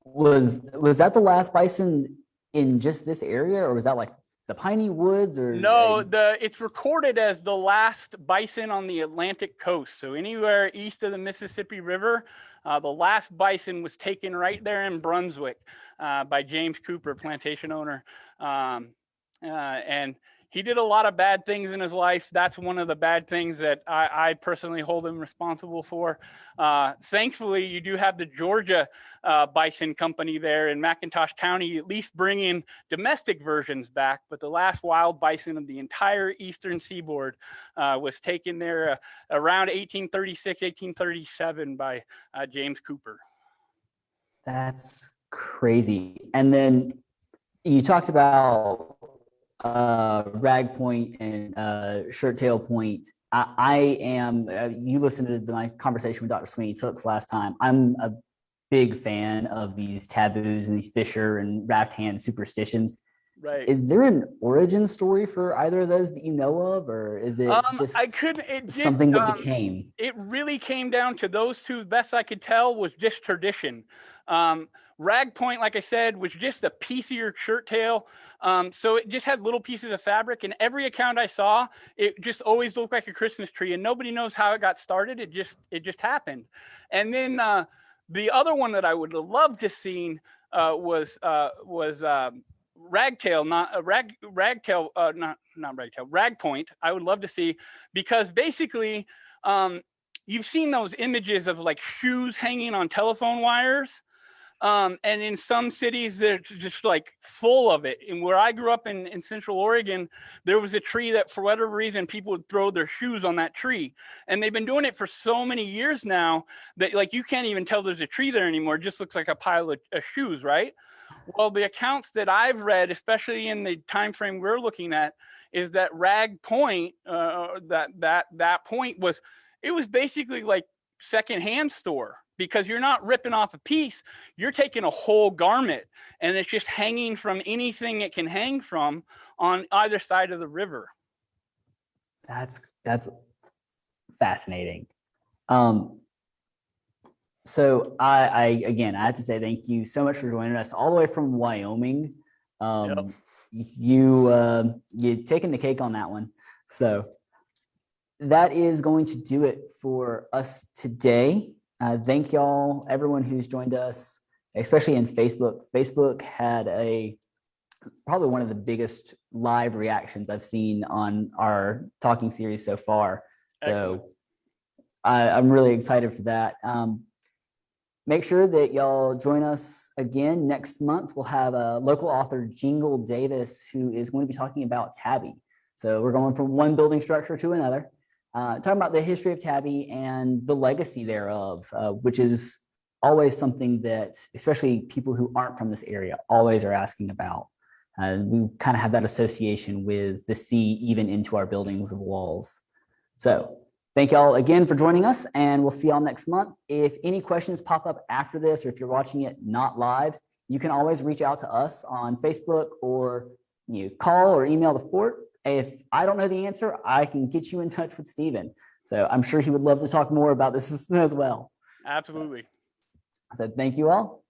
was that the last bison in just this area, or was that like the Piney Woods? Or no, it's recorded as the last bison on the Atlantic coast. So anywhere east of the Mississippi River, the last bison was taken right there in Brunswick by James Cooper, plantation owner. And he did a lot of bad things in his life. That's one of the bad things that I personally hold him responsible for. Thankfully, you do have the Georgia Bison Company there in McIntosh County, at least bringing domestic versions back. But the last wild bison of the entire eastern seaboard was taken there around 1836, 1837 by James Cooper. That's crazy. And then you talked about rag point and shirt tail point. I am, you listened to my conversation with Dr. Sweeney Tooks last time. I'm a big fan of these taboos and these Fisher and Rafthand superstitions. Right. Is there an origin story for either of those that you know of, or is it just something that became? It really came down to those two. Best I could tell was just tradition. Rag point, like I said, was just a piecier shirt tail. So it just had little pieces of fabric, and every account I saw, it just always looked like a Christmas tree, and nobody knows how it got started. It just happened. And then the other one that I would have loved to see was ragtail, not ragtail, not ragtail, rag point. I would love to see, because basically you've seen those images of like shoes hanging on telephone wires. And in some cities, they're just like full of it. And where I grew up in Central Oregon, there was a tree that for whatever reason, people would throw their shoes on that tree. And they've been doing it for so many years now that like you can't even tell there's a tree there anymore. It just looks like a pile of shoes, right? Well, the accounts that I've read, especially in the time frame we're looking at, is that rag point, that point was, it was basically like secondhand store, because you're not ripping off a piece, you're taking a whole garment, and it's just hanging from anything it can hang from on either side of the river. That's fascinating. So I again, I have to say thank you so much for joining us all the way from Wyoming. Yep. You taking the cake on that one. So that is going to do it for us today. Thank y'all, everyone who's joined us, especially in Facebook. Facebook had probably one of the biggest live reactions I've seen on our talking series so far. Excellent. So I'm really excited for that. Make sure that y'all join us again next month. We'll have a local author, Jingle Davis, who is going to be talking about tabby. So we're going from one building structure to another. Talking about the history of tabby and the legacy thereof, which is always something that, especially people who aren't from this area, always are asking about. We kind of have that association with the sea, even into our buildings of walls. So thank y'all again for joining us, and we'll see y'all next month. If any questions pop up after this, or if you're watching it not live, you can always reach out to us on Facebook, or you call or email the fort. If I don't know the answer, I can get you in touch with Stephen. So I'm sure he would love to talk more about this as well. Absolutely. So thank you all.